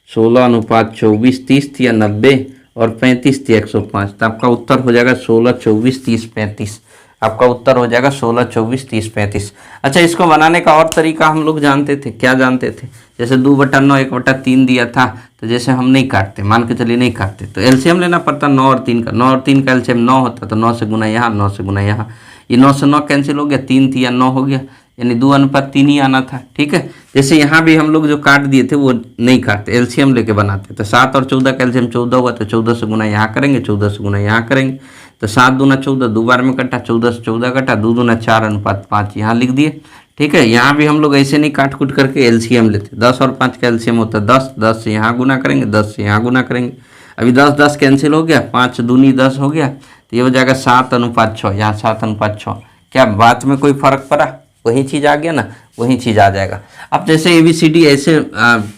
16:24, 30 तिया 90 और 35 तिया 105। तो आपका उत्तर हो जाएगा 16, 24, 30, 35। आपका उत्तर हो जाएगा 16, 24, 30, 35। अच्छा, इसको बनाने का और तरीका हम लोग जानते थे। क्या जानते थे? जैसे 2/9 1/3 दिया था, तो जैसे हम नहीं काटते, मान के चलिए नहीं काटते, तो एलसीएम लेना पड़ता 9 और 3 का। 9 और 3 का एलसीएम 9 होता, तो 9 से गुना यहाँ, 9 से गुना यहाँ, ये 9 से 9 कैंसिल हो गया, 3 तिया 9 हो गया, यानी 2:3 ही आना था। ठीक है, जैसे यहाँ भी हम लोग जो काट दिए थे वो नहीं काटते, एलसीएम लेके बनाते। तो 7 और 14 का एलसीएम 14 हुआ, तो 14 से गुना यहाँ करेंगे, 14 से गुना यहाँ करेंगे, तो 7 दूना 14, 2 बार में कटा, 14 से 14 कटा, 2 दूना 4:5 यहाँ लिख दिए। ठीक है, यहाँ भी हम लोग ऐसे नहीं काट कूट करके एलसीएम लेते। 10 और 5 का एलसीएम होता है 10, 10 से यहाँ गुना करेंगे, 10 से यहाँ गुना करेंगे। अभी 10 10 कैंसिल हो गया, 5 दूनी 10 हो गया, तो ये हो जाएगा 7:6। यहाँ 7:6। क्या बात में कोई फर्क पड़ा? वही चीज़ आ गया ना, वही चीज़ आ जाएगा। अब जैसे ABCD ऐसे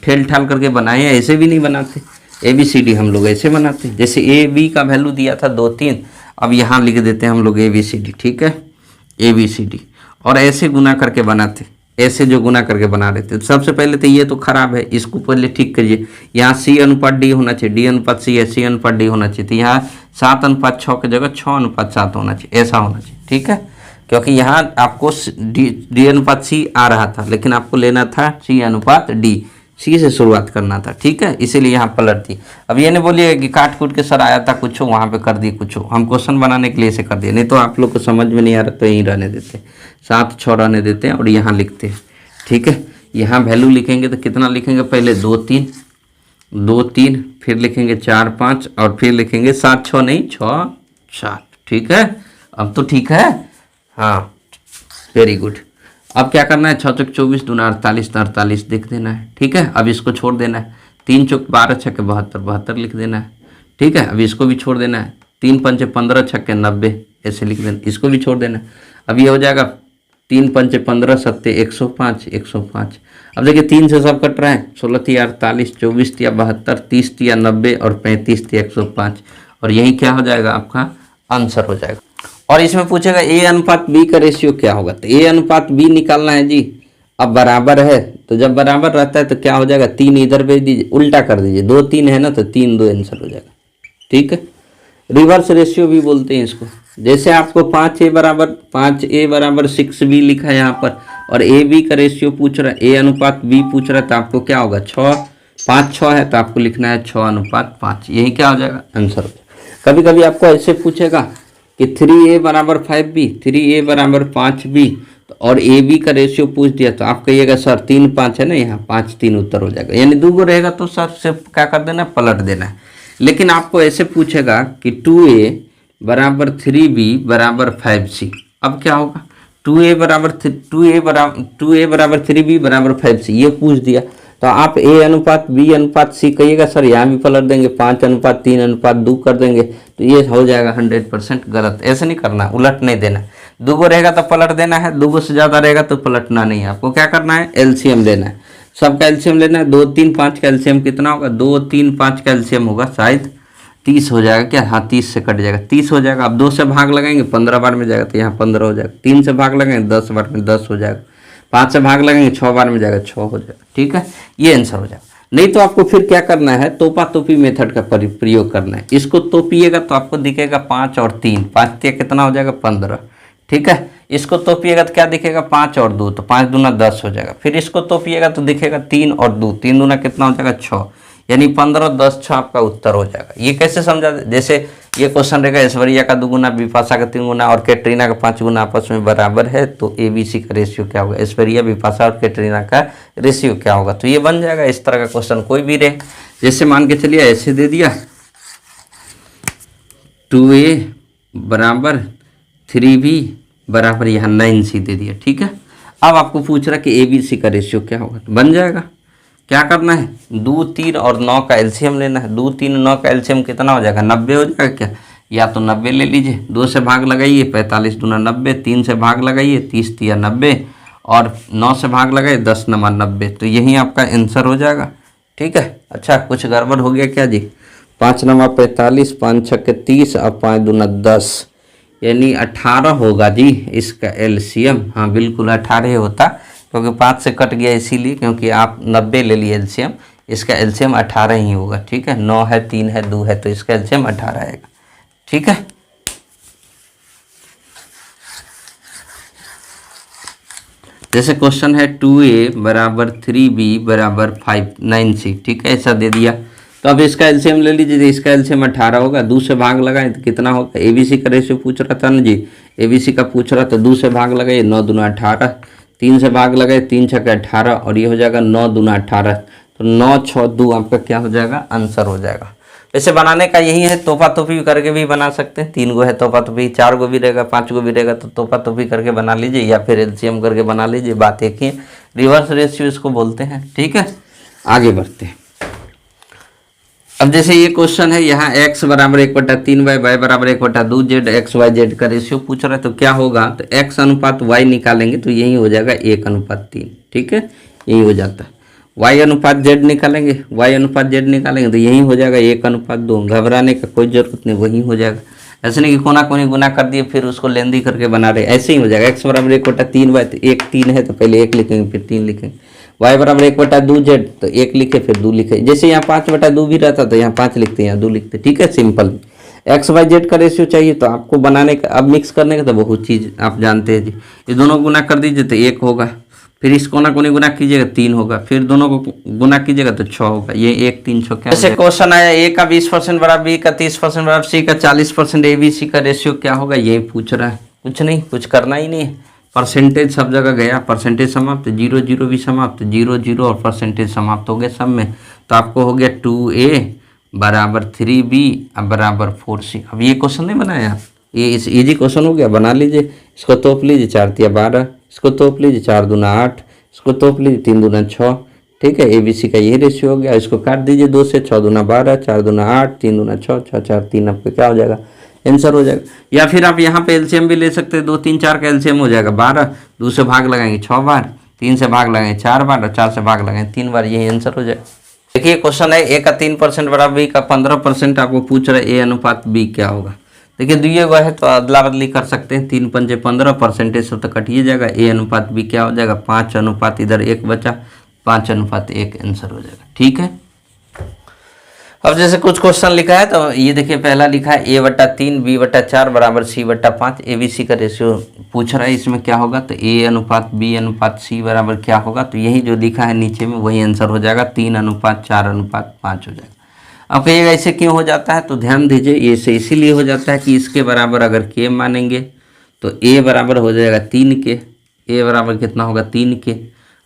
ठेल ठाल करके बनाए हैं, ऐसे भी नहीं बनाते। ABCD हम लोग ऐसे बनाते, जैसे AB का वैल्यू दिया था 2 3, अब यहाँ लिख देते हैं हम लोग ABCD। ठीक है, ABCD, और ऐसे गुना करके बनाते, ऐसे जो गुना करके बना रहे थे। सबसे पहले तो ये तो खराब है, इसको पहले ठीक करिए। यहाँ C/D होना चाहिए, D/C है, C/D होना चाहिए। तो यहाँ 7:6 की जगह 6:7 होना चाहिए, ऐसा होना चाहिए। ठीक है, क्योंकि यहाँ आपको D/C आ रहा था, लेकिन आपको लेना था C/D, C से शुरुआत करना था। ठीक है, इसीलिए यहाँ पलट दी। अब ये नहीं बोलिए कि काट कूट के सर आया था कुछ वहाँ पे कर दी कुछ, हम क्वेश्चन बनाने के लिए ऐसे कर दिए, नहीं तो आप लोग को समझ में नहीं आ रहा तो यहीं रहने देते, 7 6 रहने देते हैं और यहाँ लिखते हैं। ठीक है, यहाँ वैल्यू लिखेंगे तो कितना लिखेंगे, पहले 2 3, फिर लिखेंगे 4 5 और फिर लिखेंगे 7 6 नहीं 6 7। ठीक है, अब तो ठीक है, हाँ वेरी गुड। अब क्या करना है, 6 चौक 24 दूना 48, 48 लिख देना है। ठीक है, अब इसको छोड़ देना है। 3 चौक 12 छक्के 72, 72 लिख देना है। ठीक है, अब इसको भी छोड़ देना है। 3 पंचे 15 छक्के 90, ऐसे लिख देना, इसको भी छोड़ देना है। अब ये हो जाएगा 3 पंचे 15 सत्ते 105, 105। अब देखिए 3 से सब कट रहा है, 16 तिया 48, 24 तिया 72, 30 तिया 90 और 35 तिया 105, और यही क्या हो जाएगा, आपका आंसर हो जाएगा। और इसमें पूछेगा A/B का रेशियो क्या होगा, तो A/B निकालना है जी। अब बराबर है, तो जब बराबर रहता है तो क्या हो जाएगा, 3 इधर भेज दीजिए, उल्टा कर दीजिए, 2 3 है ना, तो 3 2 आंसर हो जाएगा। ठीक है, रिवर्स रेशियो भी बोलते हैं इसको। जैसे आपको 5A बराबर 6B लिखा है यहाँ पर, और AB का रेशियो पूछ रहा है, A/B पूछ रहा है, तो आपको क्या होगा, 6 5 6 है, तो आपको लिखना है 6:5, यही क्या हो जाएगा, आंसर हो जाएगा। कभी कभी आपको ऐसे पूछेगा कि 3A बराबर 5B, 3A बराबर 5B, और AB का रेशियो पूछ दिया, तो आप कहिएगा सर 3 5 है ना, यहाँ 5 3 उत्तर हो जाएगा। यानी 2 रहेगा तो सर से क्या कर देना है, पलट देना है। लेकिन आपको ऐसे पूछेगा कि 2A बराबर 3B बराबर 5C, अब क्या होगा, 2A बराबर 3B बराबर 5C, ये पूछ दिया, तो आप A/B/C कहिएगा सर, यहाँ भी पलट देंगे, 5:3:2 कर देंगे, तो ये हो जाएगा 100% गलत। ऐसे नहीं करना, उलट नहीं देना। 2 रहेगा तो पलट देना है, 2 से ज़्यादा रहेगा तो पलटना नहीं है। आपको क्या करना है, एलसीएम लेना है, सबका एलसीएम लेना है। 2 3 5 का एलसीएम कितना होगा, 2 3 5 का एलसीएम होगा शायद 30 हो जाएगा क्या, हाँ 30 से कट जाएगा, 30 हो जाएगा। अब 2 से भाग लगाएंगे 15 बार में जाएगा, तो यहाँ 15 हो जाएगा। 3 से भाग लगाएंगे 10 बार में 10 हो जाएगा। 5 से भाग लगेंगे 6 बार में जाएगा, 6 हो जाएगा। ठीक है, ये आंसर हो जाएगा। नहीं तो आपको फिर क्या करना है, तोपा तोपी मेथड का प्रयोग करना है। इसको तोपिएगा तो आपको दिखेगा 5 और 3, 5 3 कितना हो जाएगा, 15। ठीक है, इसको तोपिएगा तो क्या दिखेगा, 5 और 2, तो 5 दूना 10 हो जाएगा। फिर इसको तोपिएगा तो दिखेगा 3 और 2, 3 दूना कितना हो जाएगा, 6, यानी 15 10 6 आपका उत्तर हो जाएगा। ये कैसे समझा, जैसे ये क्वेश्चन रहेगा, ऐश्वर्या का 2 गुना, विपाशा का 3 गुना और कैटरीना का 5 गुना आपस में बराबर है, तो ABC का रेशियो क्या होगा, ऐश्वर्या विपाशा और कैटरीना का रेशियो क्या होगा। तो ये बन जाएगा इस तरह का क्वेश्चन कोई भी रहे। जैसे मान के चलिए ऐसे दे दिया, 2A बराबर 3B बराबर यहाँ 9C दे दिया। ठीक है, अब आपको पूछ रहा कि ABC का रेशियो क्या होगा, तो बन जाएगा क्या करना है, 2, 3 और 9 का एलसीएम लेना है। 2, 3, 9 का एलसीएम कितना हो जाएगा, 90 हो जाएगा क्या, या तो 90 ले लीजिए, 2 से भाग लगाइए 45 दूना 90, 3 से भाग लगाइए 30 तिया 90 और 9 से भाग लगाइए 10 नमा 90। तो यही आपका आंसर हो जाएगा। ठीक है। अच्छा कुछ गड़बड़ हो गया क्या जी, 5 नमा 45, 5 छक्के 30 और 5 दूना 10, यानी 18 होगा जी इसका एलसीएम। हाँ बिल्कुल 18 होता, क्योंकि 5 से कट गया इसीलिए, क्योंकि आप 90 ले लिए एलसीएम, इसका एलसीएम 18 ही होगा। ठीक है, 9 है 3 है 2 है, तो इसका एलसीएम 18 आएगा। ठीक है। जैसे क्वेश्चन है 2a बराबर 3b बराबर 9c। ठीक है, ऐसा दे दिया, तो अब इसका एलसीएम ले लीजिए। इसका एलसीएम 18 होगा, 2 से भाग लगाएं तो कितना होगा, एबीसी का रेशियो पूछ रहा था ना जी, एबीसी का पूछ रहा, तो 2 से भाग लगाइए 9 दूना 18, 3 से भाग लगाए 3 छक्के 18 और ये हो जाएगा 9 दूना 18, तो 9 6 2 आपका क्या हो जाएगा, आंसर हो जाएगा। वैसे बनाने का यही है, तोहफा तोहफी करके भी बना सकते हैं। 3 गो है तोहफा तोहफी, 4 गो भी रहेगा, 5 गो भी रहेगा, तो तोहफा तोहफी करके बना लीजिए या फिर एलसीएम करके बना लीजिए। बात एक ही, रिवर्स रेशियो इसको बोलते हैं। ठीक है, आगे बढ़ते हैं। अब जैसे ये क्वेश्चन है, यहाँ x बराबर 1/3y, y बराबर 1/2z, एक्स वाई जेड का रेशियो पूछ रहा है, तो क्या होगा, तो x अनुपात y निकालेंगे तो यही हो जाएगा 1/3। ठीक है, यही हो जाता है। y अनुपात z निकालेंगे, y अनुपात z निकालेंगे तो यही हो जाएगा 1/2। घबराने का कोई जरूरत नहीं, वही हो जाएगा। ऐसे नहीं कि कोना कोनी गुना कर दिए फिर उसको लेंदी करके बना रहे, ऐसे ही हो जाएगा। x बराबर 1/3y, तो 1 3 है तो पहले 1 लिखेंगे फिर 3 लिखेंगे। y बराबर 1/2z, तो 1 लिखे फिर 2 लिखे। जैसे यहाँ 5/2 भी रहता तो यहाँ 5 लिखते हैं, यहाँ 2 लिखते। ठीक है, सिंपल। एक्स वाई जेड का रेशियो चाहिए तो आपको बनाने का, अब मिक्स करने का तो बहुत चीज़ आप जानते हैं जी। ये दोनों गुना कर दीजिए तो 1 होगा, फिर इस कोना कोनी गुना कीजिएगा 3 होगा, फिर दोनों को गुना कीजिएगा तो 6 होगा। ये 1 3 6 क्या। जैसे क्वेश्चन आया a का 20% बराबर b का 30% बराबर c का 40%, abc का रेशियो क्या होगा, यही पूछ रहा है। कुछ नहीं, कुछ करना ही नहीं है। परसेंटेज सब जगह गया, परसेंटेज समाप्त, 0 0 भी समाप्त, 0 0 और परसेंटेज समाप्त हो गए सब में। तो आपको हो गया 2a बराबर 3b बराबर 4c। अब ये क्वेश्चन नहीं बनाया, ये इस इजी क्वेश्चन हो गया, बना लीजिए। इसको तोप लीजिए, 4 तिया 12, इसको तोप लीजिए, 4 दूना 8, इसको तोप लीजिए, 3 दूना 6। ठीक है, एबीसी का ये रेशियो हो गया। इसको काट दीजिए 2 से, 6 दूना 12, 4 दूना 8, 3 दूना 6, 6 4 3, आपका क्या हो जाएगा, आंसर हो जाएगा। या फिर आप यहाँ पे एलसीएम भी ले सकते हैं, 2 3 4 का एलसीएम हो जाएगा 12, 2 से भाग लगाएंगे 6 बार, 3 से भाग लगाएंगे 4 बार और 4 से भाग लगाएंगे 3 बार, यही आंसर हो जाएगा। देखिए क्वेश्चन है a का 3% बराबर b का 15%, आपको पूछ रहे a अनुपात b क्या होगा। देखिए दिए हुआ है तो अदला बदली कर सकते हैं, 3 पंजे 15, परसेंटेज सब तो कटिए जाएगा। a अनुपात b क्या हो जाएगा, 5 अनुपात इधर 1 बचा, 5 अनुपात 1 आंसर हो जाएगा। ठीक है। अब जैसे कुछ क्वेश्चन लिखा है तो ये देखिए, पहला लिखा है a/3 b/4 बराबर c/5, abc का रेशियो पूछ रहा है, इसमें क्या होगा, तो a अनुपात b अनुपात c बराबर क्या होगा, तो यही जो लिखा है नीचे में वही आंसर हो जाएगा, 3:4:5 हो जाएगा। अब कहिएगा ऐसे क्यों हो जाता है, तो ध्यान दीजिए, ये से इसीलिए हो जाता है कि इसके बराबर अगर k मानेंगे तो a बराबर हो जाएगा 3 के, a बराबर कितना होगा 3 के।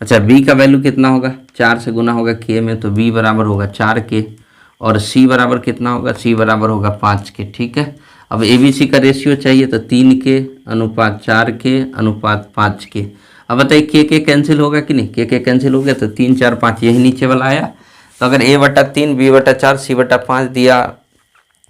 अच्छा b का वैल्यू कितना होगा, 4 से गुना होगा k में, तो b बराबर होगा 4 के, और c बराबर कितना होगा, c बराबर होगा 5 के। ठीक है। अब abc का रेशियो चाहिए तो 3 के अनुपात 4 के अनुपात 5 के। अब बताइए k कैंसिल होगा कि नहीं, k कैंसिल हो गया तो 3 4 5 यही नीचे वाला आया। तो अगर a/3 b/4 c/5 दिया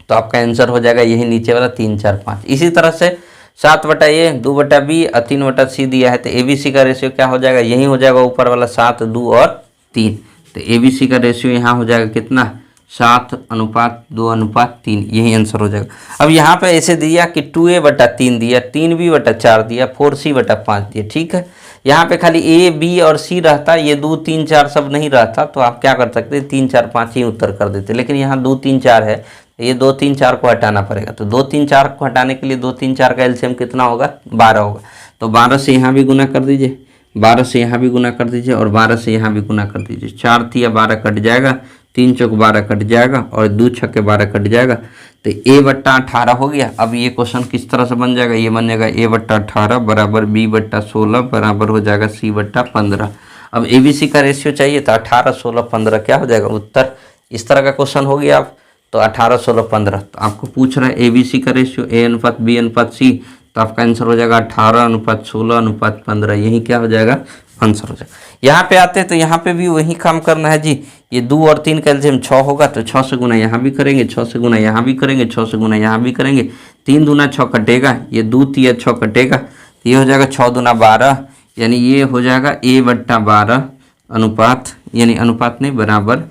तो आपका आंसर हो जाएगा यही नीचे वाला 3 4 5। इसी तरह से 7/a 2/b और 3/c दिया है तो abc का रेशियो क्या हो जाएगा, यही हो जाएगा ऊपर वाला 7 2 और 3। तो abc का रेशियो यहाँ हो जाएगा कितना, 7:2:3, यही आंसर हो जाएगा। अब यहाँ पे ऐसे दिया कि 2a/3 दिया, 3b/4 दिया, 4c/5 दिया। ठीक है, यहाँ पे खाली a b और c रहता, ये 2 3 4 सब नहीं रहता, तो आप क्या कर सकते, 3 4 5 ही उत्तर कर देते। लेकिन यहाँ 2 3 4 है, ये 2 3 4 को हटाना पड़ेगा। तो 2 3 4 को हटाने के लिए 2 3 4 का एलसीएम कितना होगा, 12 होगा। तो 12 से यहाँ भी गुना कर दीजिए, 12 से यहाँ भी गुना कर दीजिए और 12 से यहाँ भी गुना कर दीजिए। 4 तिया 12 कट जाएगा, 3 चौक 12 कट जाएगा और 2 छक्के 12 कट जाएगा, तो a/18 हो गया। अब ये क्वेश्चन किस तरह से बन जाएगा, ये बन जाएगा a/18 बराबर b/16 बराबर हो जाएगा c/15। अब abc का रेशियो चाहिए तो 18 16 15 क्या हो जाएगा उत्तर, इस तरह का क्वेश्चन हो गया। आप तो 18 16 15, तो आपको पूछ रहा है abc का रेशियो a अनुपात b अनुपात c, तो आपका आंसर हो जाएगा 18:16:15, यही क्या हो जाएगा आंसर हो जाएगा। यहाँ पे आते हैं तो यहाँ पे भी वही काम करना है जी। ये 2 और 3 का एलसीएम 6 होगा तो 6 से गुना यहाँ भी करेंगे, 6 से गुना यहाँ भी करेंगे, 6 से गुना यहाँ भी करेंगे। 3 दूना 6 कटेगा, ये 2 3 6 कटेगा, तो ये हो जाएगा 6 दूना 12, यानी ये हो जाएगा a/12 अनुपात, यानी अनुपात नहीं बराबर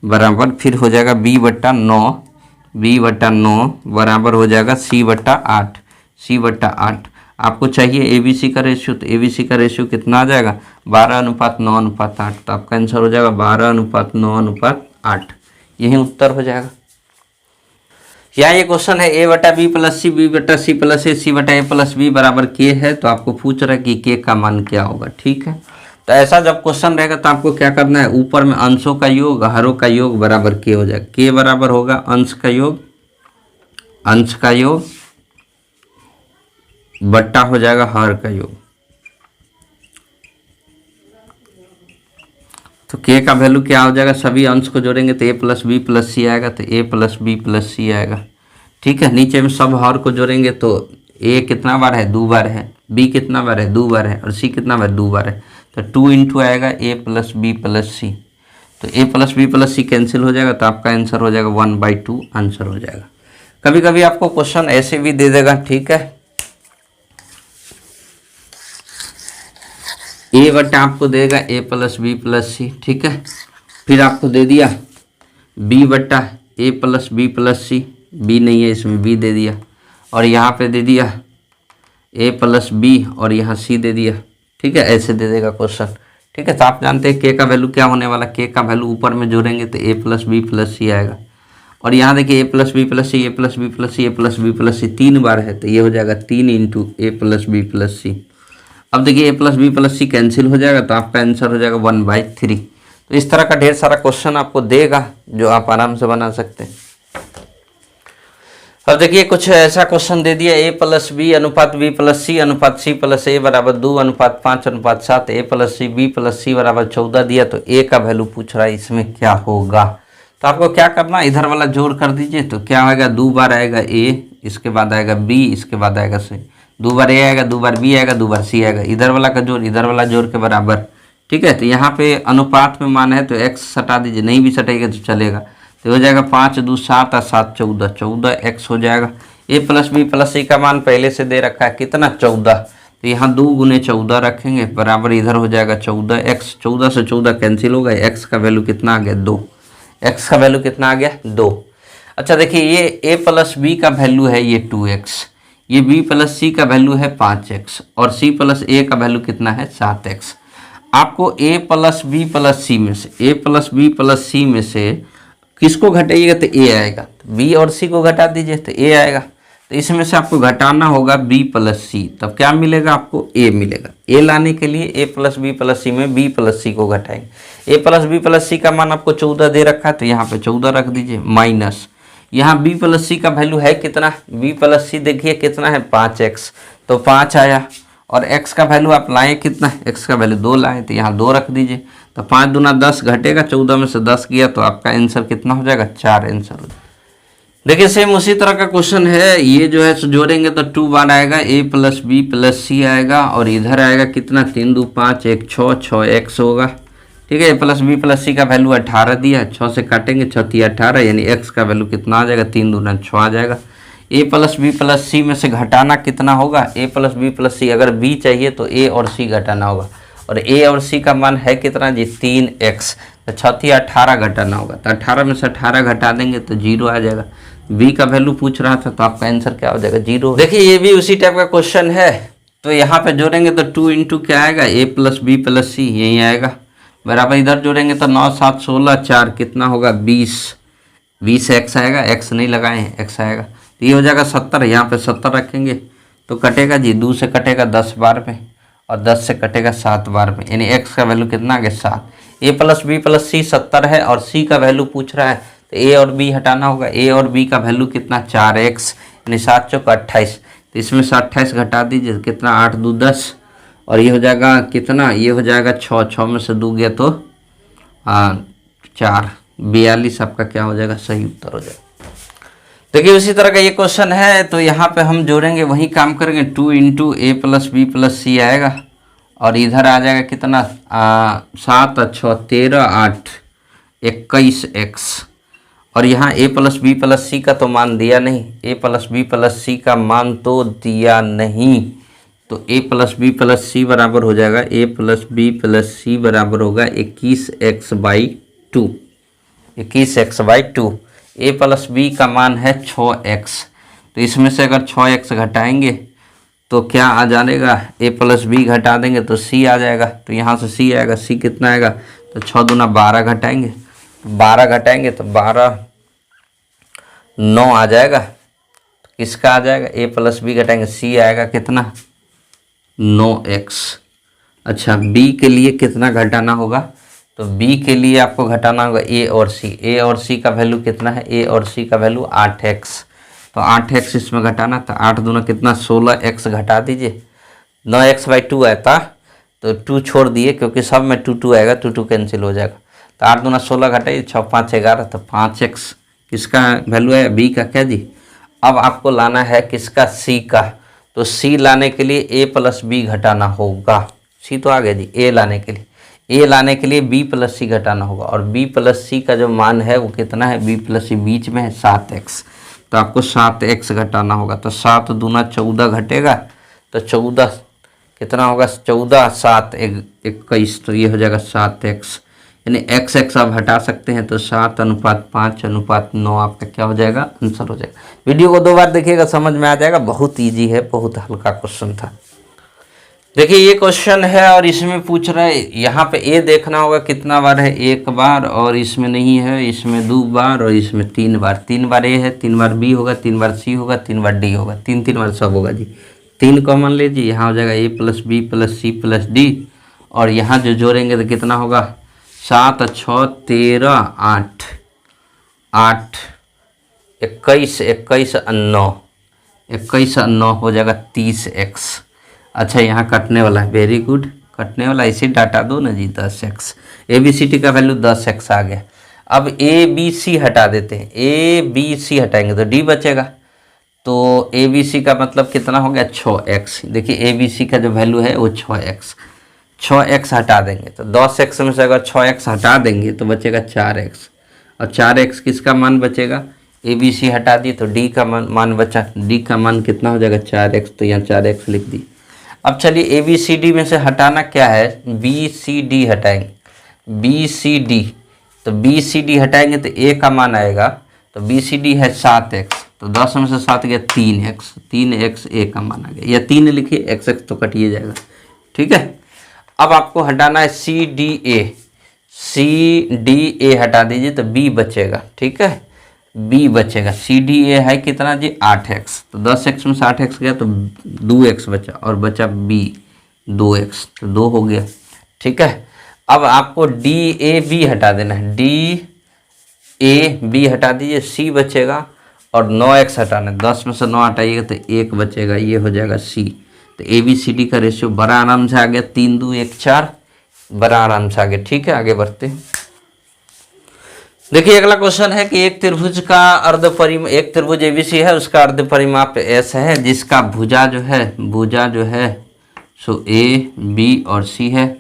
बराबर, फिर हो जाएगा b/9 बराबर हो जाएगा c/8 c/8। आपको चाहिए एबीसी का रेशियो, तो एबीसी का रेशियो कितना आ जाएगा 12:9:8, तो आपका आंसर हो जाएगा 12:9:8। यही उत्तर हो जाएगा। यहाँ ये क्वेश्चन है a/b + c b/c + a c/a + b बराबर k है, तो आपको पूछ रहा है कि k का मान क्या होगा। ठीक है, तो ऐसा जब क्वेश्चन रहेगा तो आपको क्या करना है, ऊपर में अंशों का योग हरों का योग बराबर k हो जाएगा। k बराबर होगा अंश का योग बट्टा हो जाएगा हर का योग। तो k का वैल्यू क्या हो जाएगा, सभी अंश को जोड़ेंगे तो a + b + c आएगा, तो a + b + c आएगा। ठीक है, नीचे में सब हर को जोड़ेंगे तो a कितना बार है 2 बार है, b कितना बार है 2 बार है, और c कितना बार 2 बार है, तो 2 इंटू आएगा a + b + c। तो a + b + c कैंसिल हो जाएगा, तो आपका आंसर हो जाएगा 1/2 आंसर हो जाएगा। कभी कभी आपको क्वेश्चन ऐसे भी दे देगा। ठीक है, a बटा आपको देगा a + b + c। ठीक है, फिर आपको दे दिया b बटा a + b + c, b नहीं है इसमें b दे दिया, और यहाँ पे दे दिया a + b और यहाँ c दे दिया। ठीक है, ऐसे दे देगा क्वेश्चन। ठीक है, तो आप जानते हैं k का वैल्यू क्या होने वाला, k का वैल्यू ऊपर में जोड़ेंगे तो a + b + c आएगा, और यहाँ देखिए a + b + c a + b + c a + b + c 3 बार है, तो ये हो जाएगा 3 इंटू a + b + c। अब देखिए a + b + c कैंसिल हो जाएगा, तो आपका आंसर हो जाएगा 1/3। तो इस तरह का ढेर सारा क्वेश्चन आपको देगा जो आप आराम से बना सकते हैं। अब देखिए कुछ ऐसा क्वेश्चन दे दिया a + b अनुपात b + c अनुपात c + a बराबर 2 अनुपात 5 अनुपात 7, a + c b + c बराबर 14 दिया, तो a का वैल्यू पूछ रहा है इसमें क्या होगा। तो आपको क्या करना, इधर वाला जोड़ कर दीजिए, तो क्या आएगा 2 बार आएगा a, इसके बाद आएगा b, इसके बाद आएगा c, 2 बार a आएगा, 2 बार b आएगा, 2 बार c आएगा, इधर वाला का जोड़ इधर वाला जोड़ के बराबर। ठीक है, तो यहाँ पे अनुपात में मान है तो x सटा दीजिए, नहीं भी सटेगा तो चलेगा, तो हो जाएगा 5 2 7 और 7 14, 14x हो जाएगा। a + b + c का मान पहले से दे रखा है कितना 14, तो यहाँ 2 × 14 रखेंगे बराबर इधर हो जाएगा 14x, 14 से 14 कैंसिल हो गए, x का वैल्यू कितना आ गया 2, x का वैल्यू कितना आ गया 2। अच्छा देखिए ये a + b का वैल्यू है ये 2x, ये b + c का वैल्यू है 5x, और c + a का वैल्यू कितना है 7x। आपको a + b + c में से a + b + c में से किसको घटाइएगा तो a आएगा, तो b और c को घटा दीजिए तो a आएगा, तो इसमें से आपको घटाना होगा b + c, तब क्या मिलेगा आपको a मिलेगा। a लाने के लिए a + b + c में b + c को घटाएंगे। a + b + c का मान आपको 14 दे रखा है, तो यहाँ पे 14 रख दीजिए, माइनस यहाँ b + c का वैल्यू है कितना, b + c देखिए कितना है 5x, तो 5 आया, और x का वैल्यू आप लाए कितना, x का वैल्यू 2 लाए, तो यहाँ 2 रख दीजिए, तो 5 दूना 10 घटेगा, 14 में से 10 गया, तो आपका आंसर कितना हो जाएगा 4 आंसर हो जाएगा। देखिए सेम उसी तरह का क्वेश्चन है, ये जो है जोड़ेंगे तो 2 बार आएगा a + b + c आएगा, और इधर आएगा कितना 3 2 5 1 6, 6x होगा। ठीक है, a + b + c का वैल्यू 18 दिया, 6 से काटेंगे 6 × 18, यानी x का वैल्यू कितना आ जाएगा 3 दूना 6 आ जाएगा। a + b + c में से घटाना कितना होगा, a + b + c, अगर b चाहिए तो a और c घटाना होगा, और a और c का मान है कितना जी 3x, तो 6 × 18 घटाना होगा, तो 18 में से 18 घटा देंगे तो 0 आ जाएगा। b का वैल्यू पूछ रहा था, तो आपका आंसर क्या हो जाएगा 0। देखिए ये भी उसी टाइप का क्वेश्चन है, तो यहाँ पे जोड़ेंगे तो 2 इंटू क्या आएगा a + b + c यही आएगा, बराबर इधर जोड़ेंगे तो 9 7 16 4 कितना होगा 20x आएगा, x नहीं लगाए x आएगा, तो ये हो जाएगा 70, यहाँ पे 70 रखेंगे तो कटेगा जी 2 से कटेगा 10 बार में, और 10 से कटेगा 7 बार में, यानी x का वैल्यू कितना आ गया 7। a + b + c 70 है, और c का वैल्यू पूछ रहा है, तो a और b हटाना होगा, a और b का वैल्यू कितना 4x, यानी 7 × 4 = 28, तो इसमें से 28 घटा दीजिए कितना 8 2 10, और ये हो जाएगा कितना, ये हो जाएगा 6, 6 में से 2 गया तो 4, 42 आपका क्या हो जाएगा सही उत्तर हो जाएगा। देखिए उसी तरह का ये क्वेश्चन है, तो यहाँ पे हम जोड़ेंगे वही काम करेंगे, 2 इंटू a + b + c आएगा, और इधर आ जाएगा कितना 7 और 6 13 8 21 x। और यहाँ a प्लस बी प्लस सी का तो मान दिया नहीं, a प्लस बी प्लस सी का मान तो दिया नहीं, तो a plus B plus C बराबर हो जाएगा a plus B plus C बराबर होगा 21x/2। 21x/2। a plus B का मान है 6x, तो इसमें से अगर 6x घटाएंगे तो क्या आ जाएगा, a प्लस बी घटा देंगे तो c आ जाएगा, तो यहाँ से c आएगा। c कितना आएगा, तो 6 दूना 12 घटाएंगे, 12 घटाएंगे तो 12 9 आ जाएगा। तो किसका आ जाएगा, a प्लस बी घटाएंगे c आएगा कितना 9x। अच्छा b के लिए कितना घटाना होगा, तो b के लिए आपको घटाना होगा a और c का वैल्यू कितना है, a और c का वैल्यू 8x, तो 8x इसमें घटाना था, 8 दूना कितना 16x घटा दीजिए, 9x/2 आता तो 2 छोड़ दिए क्योंकि सब में 2 2 आएगा, 2 2 कैंसिल हो जाएगा, तो 8 दूना 16 घटाइए 6 5 11, तो 5x किसका वैल्यू है, b का क्या जी। अब आपको लाना है किसका, c का, तो c लाने के लिए a प्लस बी घटाना होगा, c तो आ गया जी, a लाने के लिए b प्लस सी घटाना होगा, और b प्लस सी का जो मान है वो कितना है, b प्लस सी बीच में है 7x, तो आपको 7x घटाना होगा, तो 7 दूना 14 घटेगा, तो 14 कितना होगा, 14 7 21, तो ये हो जाएगा 7x, यानी x आप हटा सकते हैं, तो 7:5:9 आपका क्या हो जाएगा, आंसर हो जाएगा। वीडियो को 2 बार देखिएगा, समझ में आ जाएगा, बहुत ईजी है, बहुत हल्का क्वेश्चन था। देखिए ये क्वेश्चन है और इसमें पूछ रहा है, यहाँ पे a देखना होगा कितना बार है, 1 बार, और इसमें नहीं है, इसमें 2 बार, और इसमें 3 बार। 3 बार a है, 3 बार b होगा, 3 बार c होगा, 3 बार d होगा, 3 बार सब होगा जी। 3 कॉमन लीजिए, यहाँ हो जाएगा a plus B plus C plus D, और यहाँ जो जोड़ेंगे तो कितना होगा, 7 6 13 8 8 21 21 9 21 9 हो जाएगा 30x। अच्छा यहाँ कटने वाला है, वेरी गुड, कटने वाला इसे डाटा दो ना जी, 10x। A B C T का वैल्यू 10x आ गया। अब ए बी सी हटा देते हैं, ए बी सी हटाएंगे तो डी बचेगा, तो ए बी सी का मतलब कितना हो गया 6x। देखिए ए बी सी का जो वैल्यू है वो 6x, 6x हटा देंगे तो 10x में से अगर 6x हटा देंगे तो बचेगा 4x, और 4x किसका मान बचेगा, ए बी सी हटा दी तो डी का मान बचा, डी का मान कितना हो जाएगा 4x, तो यहाँ 4x लिख दी। अब चलिए ए बी सी डी में से हटाना क्या है, बी सी डी हटाएंगे, बी सी डी, तो बी सी डी हटाएंगे तो ए का मान आएगा, तो बी सी डी है 7x, तो 10 में से 7 गया 3x, 3x ए का मान आ गया, या 3 लिखिए, x तो कटिए जाएगा, ठीक है। अब आपको हटाना है C D A, C D A हटा दीजिए तो बी बचेगा, ठीक है, बी बचेगा, सी डी ए है कितना जी 8x, तो 10x में से 8x गया तो 2x बचा, और बचा बी 2x, तो 2 हो गया, ठीक है। अब आपको डी ए बी हटा देना है, डी ए बी हटा दीजिए, सी बचेगा, और 9x हटाना है, 10 में से 9 हटाइएगा तो 1 बचेगा, ये हो जाएगा सी। तो ए बी सी डी का रेशियो बड़ा आराम से आ गया, 3 2 1 4, बड़ा आराम से आ गया, ठीक है। आगे बढ़ते हैं। देखिए अगला क्वेश्चन है कि एक त्रिभुज का एक त्रिभुज एबीसी है, उसका अर्ध परिमाप एस है, जिसका भुजा जो है सो ए बी और सी है,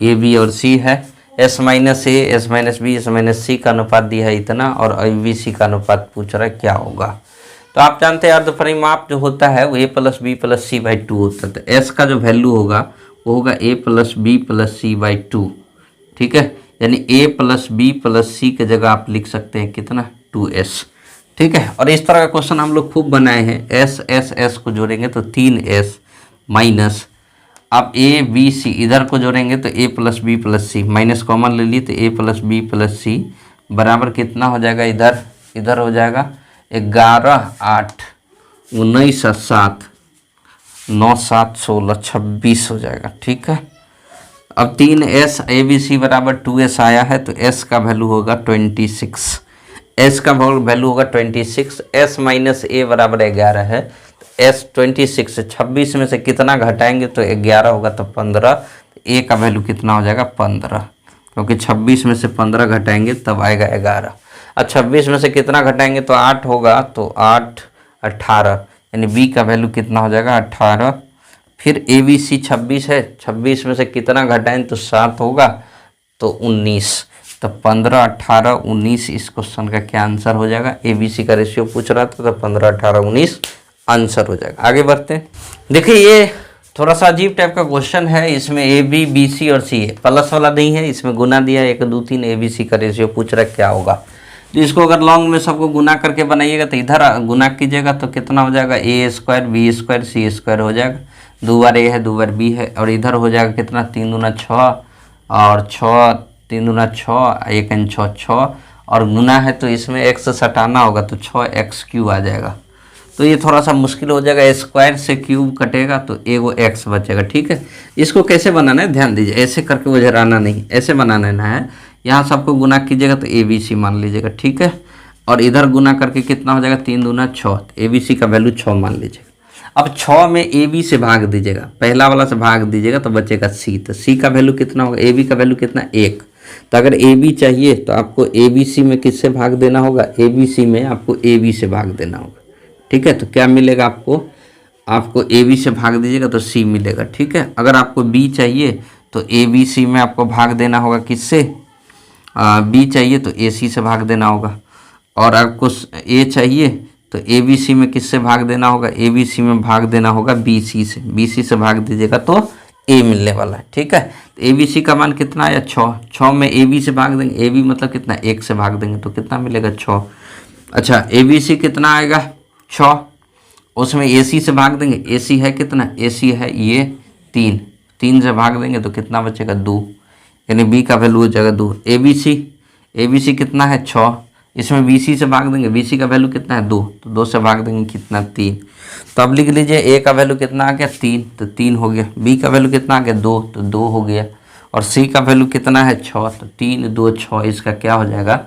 ए बी और सी है, S minus A S minus B S minus C का अनुपात दिया है इतना, और ए बी सी का अनुपात पूछ रहा है क्या होगा। तो आप जानते हैं अर्ध परिमाप जो होता है वो a plus B plus C by 2 होता है, तो एस का जो वैल्यू होगा वो होगा a plus B plus C by 2, ठीक है, यानी a plus B plus C के जगह आप लिख सकते हैं कितना 2s, ठीक है। और इस तरह का क्वेश्चन हम लोग खूब बनाए हैं, एस एस एस को जोड़ेंगे तो 3s माइनस, अब a b c इधर को जोड़ेंगे तो a plus B plus C, minus common ले ली तो a plus B plus C बराबर कितना हो जाएगा, इधर हो जाएगा 11 8 19 7 9 7 16 26 हो जाएगा, ठीक है। अब 3s ए बी सी बराबर 2s आया है, तो s का वैल्यू होगा 26, s का वैल्यू होगा 26, s माइनस a बराबर 11 है, तो s 26 से 26 में से कितना घटाएंगे तो 11 होगा, तो 15, a का वैल्यू कितना हो जाएगा 15, क्योंकि 26 में से 15 घटाएंगे तब आएगा 11, और 26 में से कितना घटाएंगे तो 8 होगा, तो 8 18, यानी b का वैल्यू कितना हो जाएगा 18, फिर ABC 26 है, 26 में से कितना घटाएं तो 7 होगा, तो 19। तो 15, 18, 19 इस क्वेश्चन का क्या आंसर हो जाएगा। ABC का रेशियो पूछ रहा था तो 15, 18, 19 आंसर हो जाएगा। आगे बढ़ते हैं। देखिए ये थोड़ा सा अजीब टाइप का क्वेश्चन है। इसमें AB, BC और CA प्लस वाला नहीं है, इसमें गुना दिया 1, 2, 3 ABC का रेशियो पूछ रहा है क्या होगा। तो इसको अगर लॉन्ग में सबको गुना करके बनाइएगा तो इधर गुना कीजिएगा तो कितना हो जाएगा, A² B² C² हो जाएगा। 2 बार A है, 2 बार B है, और इधर हो जाएगा कितना, 3 दूना 6 और 6, 3 दूना 6, 1 N 6, 6 और गुना है तो इसमें x सटाना होगा तो 6x³ आ जाएगा। तो ये थोड़ा सा मुश्किल हो जाएगा, स्क्वायर से क्यूब कटेगा तो एगो x बचेगा। ठीक है, इसको कैसे बनाना है ध्यान दीजिए, ऐसे करके उजराना नहीं, ऐसे बनाना है। यहाँ सबको गुना कीजिएगा तो ABC मान लीजिएगा। ठीक है, और इधर गुना करके कितना हो जाएगा, 3 दूना 6, ABC का वैल्यू 6 मान लीजिएगा। अब 6 में AB से भाग दीजिएगा, पहला वाला से भाग दीजिएगा तो बचेगा C। तो C का वैल्यू कितना होगा, AB का वैल्यू कितना, 1। तो अगर AB चाहिए तो आपको ABC में किससे भाग देना होगा, ABC में आपको AB से भाग देना होगा। ठीक है, तो क्या मिलेगा आपको AB से भाग दीजिएगा तो C मिलेगा। ठीक है, अगर आपको B चाहिए तो ABC में आपको भाग देना होगा किससे, B चाहिए तो AC से भाग देना होगा, और आपको A चाहिए तो ABC में किससे भाग देना होगा, ABC में भाग देना होगा BC से, BC से भाग दीजिएगा तो A मिलने वाला है। ठीक है, तो ABC का मान कितना आया, 6। 6 में AB से भाग देंगे, AB मतलब कितना, 1 से भाग देंगे तो कितना मिलेगा, 6। अच्छा, ABC कितना आएगा, 6। उसमें AC से भाग देंगे, AC है कितना, AC है ये 3, 3 से भाग देंगे तो कितना बचेगा, 2, यानी B का वैल्यू हो जाएगा 2। ABC कितना है, 6। इसमें BC से भाग देंगे, BC का वैल्यू कितना है, 2, तो 2 से भाग देंगे कितना, 3। तो अब लिख लीजिए A का वैल्यू कितना आ गया, 3, तो 3 हो गया। B का वैल्यू कितना आ गया, 2, तो 2 हो गया। और C का वैल्यू कितना है, 6, तो 3, 2, 6 इसका क्या हो जाएगा,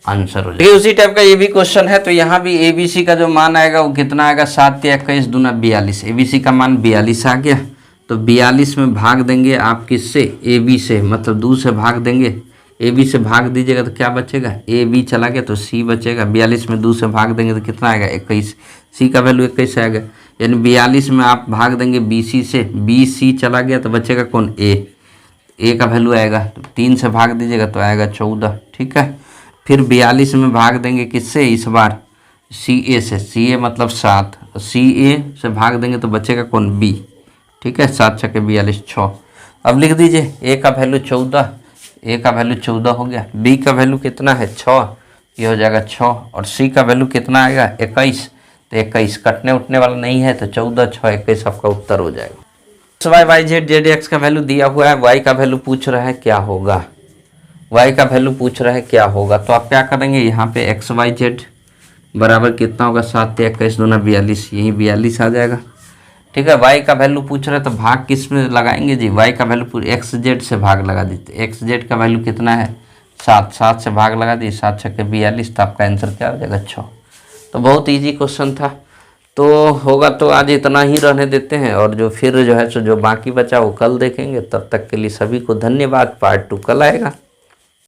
आंसर हो जाएगा। उसी टाइप का ये भी क्वेश्चन है, तो यहाँ भी ABC का जो मान आएगा वो कितना आएगा, 7 या 21 दूना 42। ABC का मान 42 आ गया, तो 42 में भाग देंगे आप किससे, AB से, मतलब 2 से भाग देंगे। AB से भाग दीजिएगा तो क्या बचेगा, AB चला गया तो C बचेगा। 42 में 2 से भाग देंगे तो कितना आएगा, 21। C का वैल्यू 21 आएगा, यानी 42 में आप भाग देंगे BC से, BC चला गया तो बचेगा कौन, A का वैल्यू आएगा, तो 3 से भाग दीजिएगा तो आएगा 14। ठीक है, फिर 42 में भाग देंगे किससे, इस बार CA से, CA मतलब 7, CA से भाग देंगे तो बचेगा कौन, B। ठीक है, 7 छक्के 42, 6। अब लिख दीजिए A का वैल्यू 14, A का वैल्यू 14 हो गया। B का वैल्यू कितना है, 6, ये हो जाएगा 6। और C का वैल्यू कितना आएगा, 21, तो 21 कटने उठने वाला नहीं है तो 14, 6, 21 आपका उत्तर हो जाएगा। XY YZ ZX का वैल्यू दिया हुआ है, Y का वैल्यू पूछ रहा है क्या होगा, Y का वैल्यू पूछ रहा है क्या होगा। तो आप क्या करेंगे, यहाँ पे XYZ बराबर कितना होगा, 7 या 21 दूना 42, यही 42 आ जाएगा। ठीक है, Y का वैल्यू पूछ रहे तो भाग किस में लगाएंगे जी, Y का वैल्यू XZ से भाग लगा दीजिए। XZ का वैल्यू कितना है, 7, 7 से भाग लगा दिए, 7 छक्के 42, तो आपका आंसर क्या हो जाएगा, 6। तो बहुत इजी क्वेश्चन था, तो होगा तो आज इतना ही रहने देते हैं, और जो फिर जो है सो जो बाकी बचा वो कल देखेंगे। तब तक के लिए सभी को धन्यवाद। पार्ट 2 कल आएगा।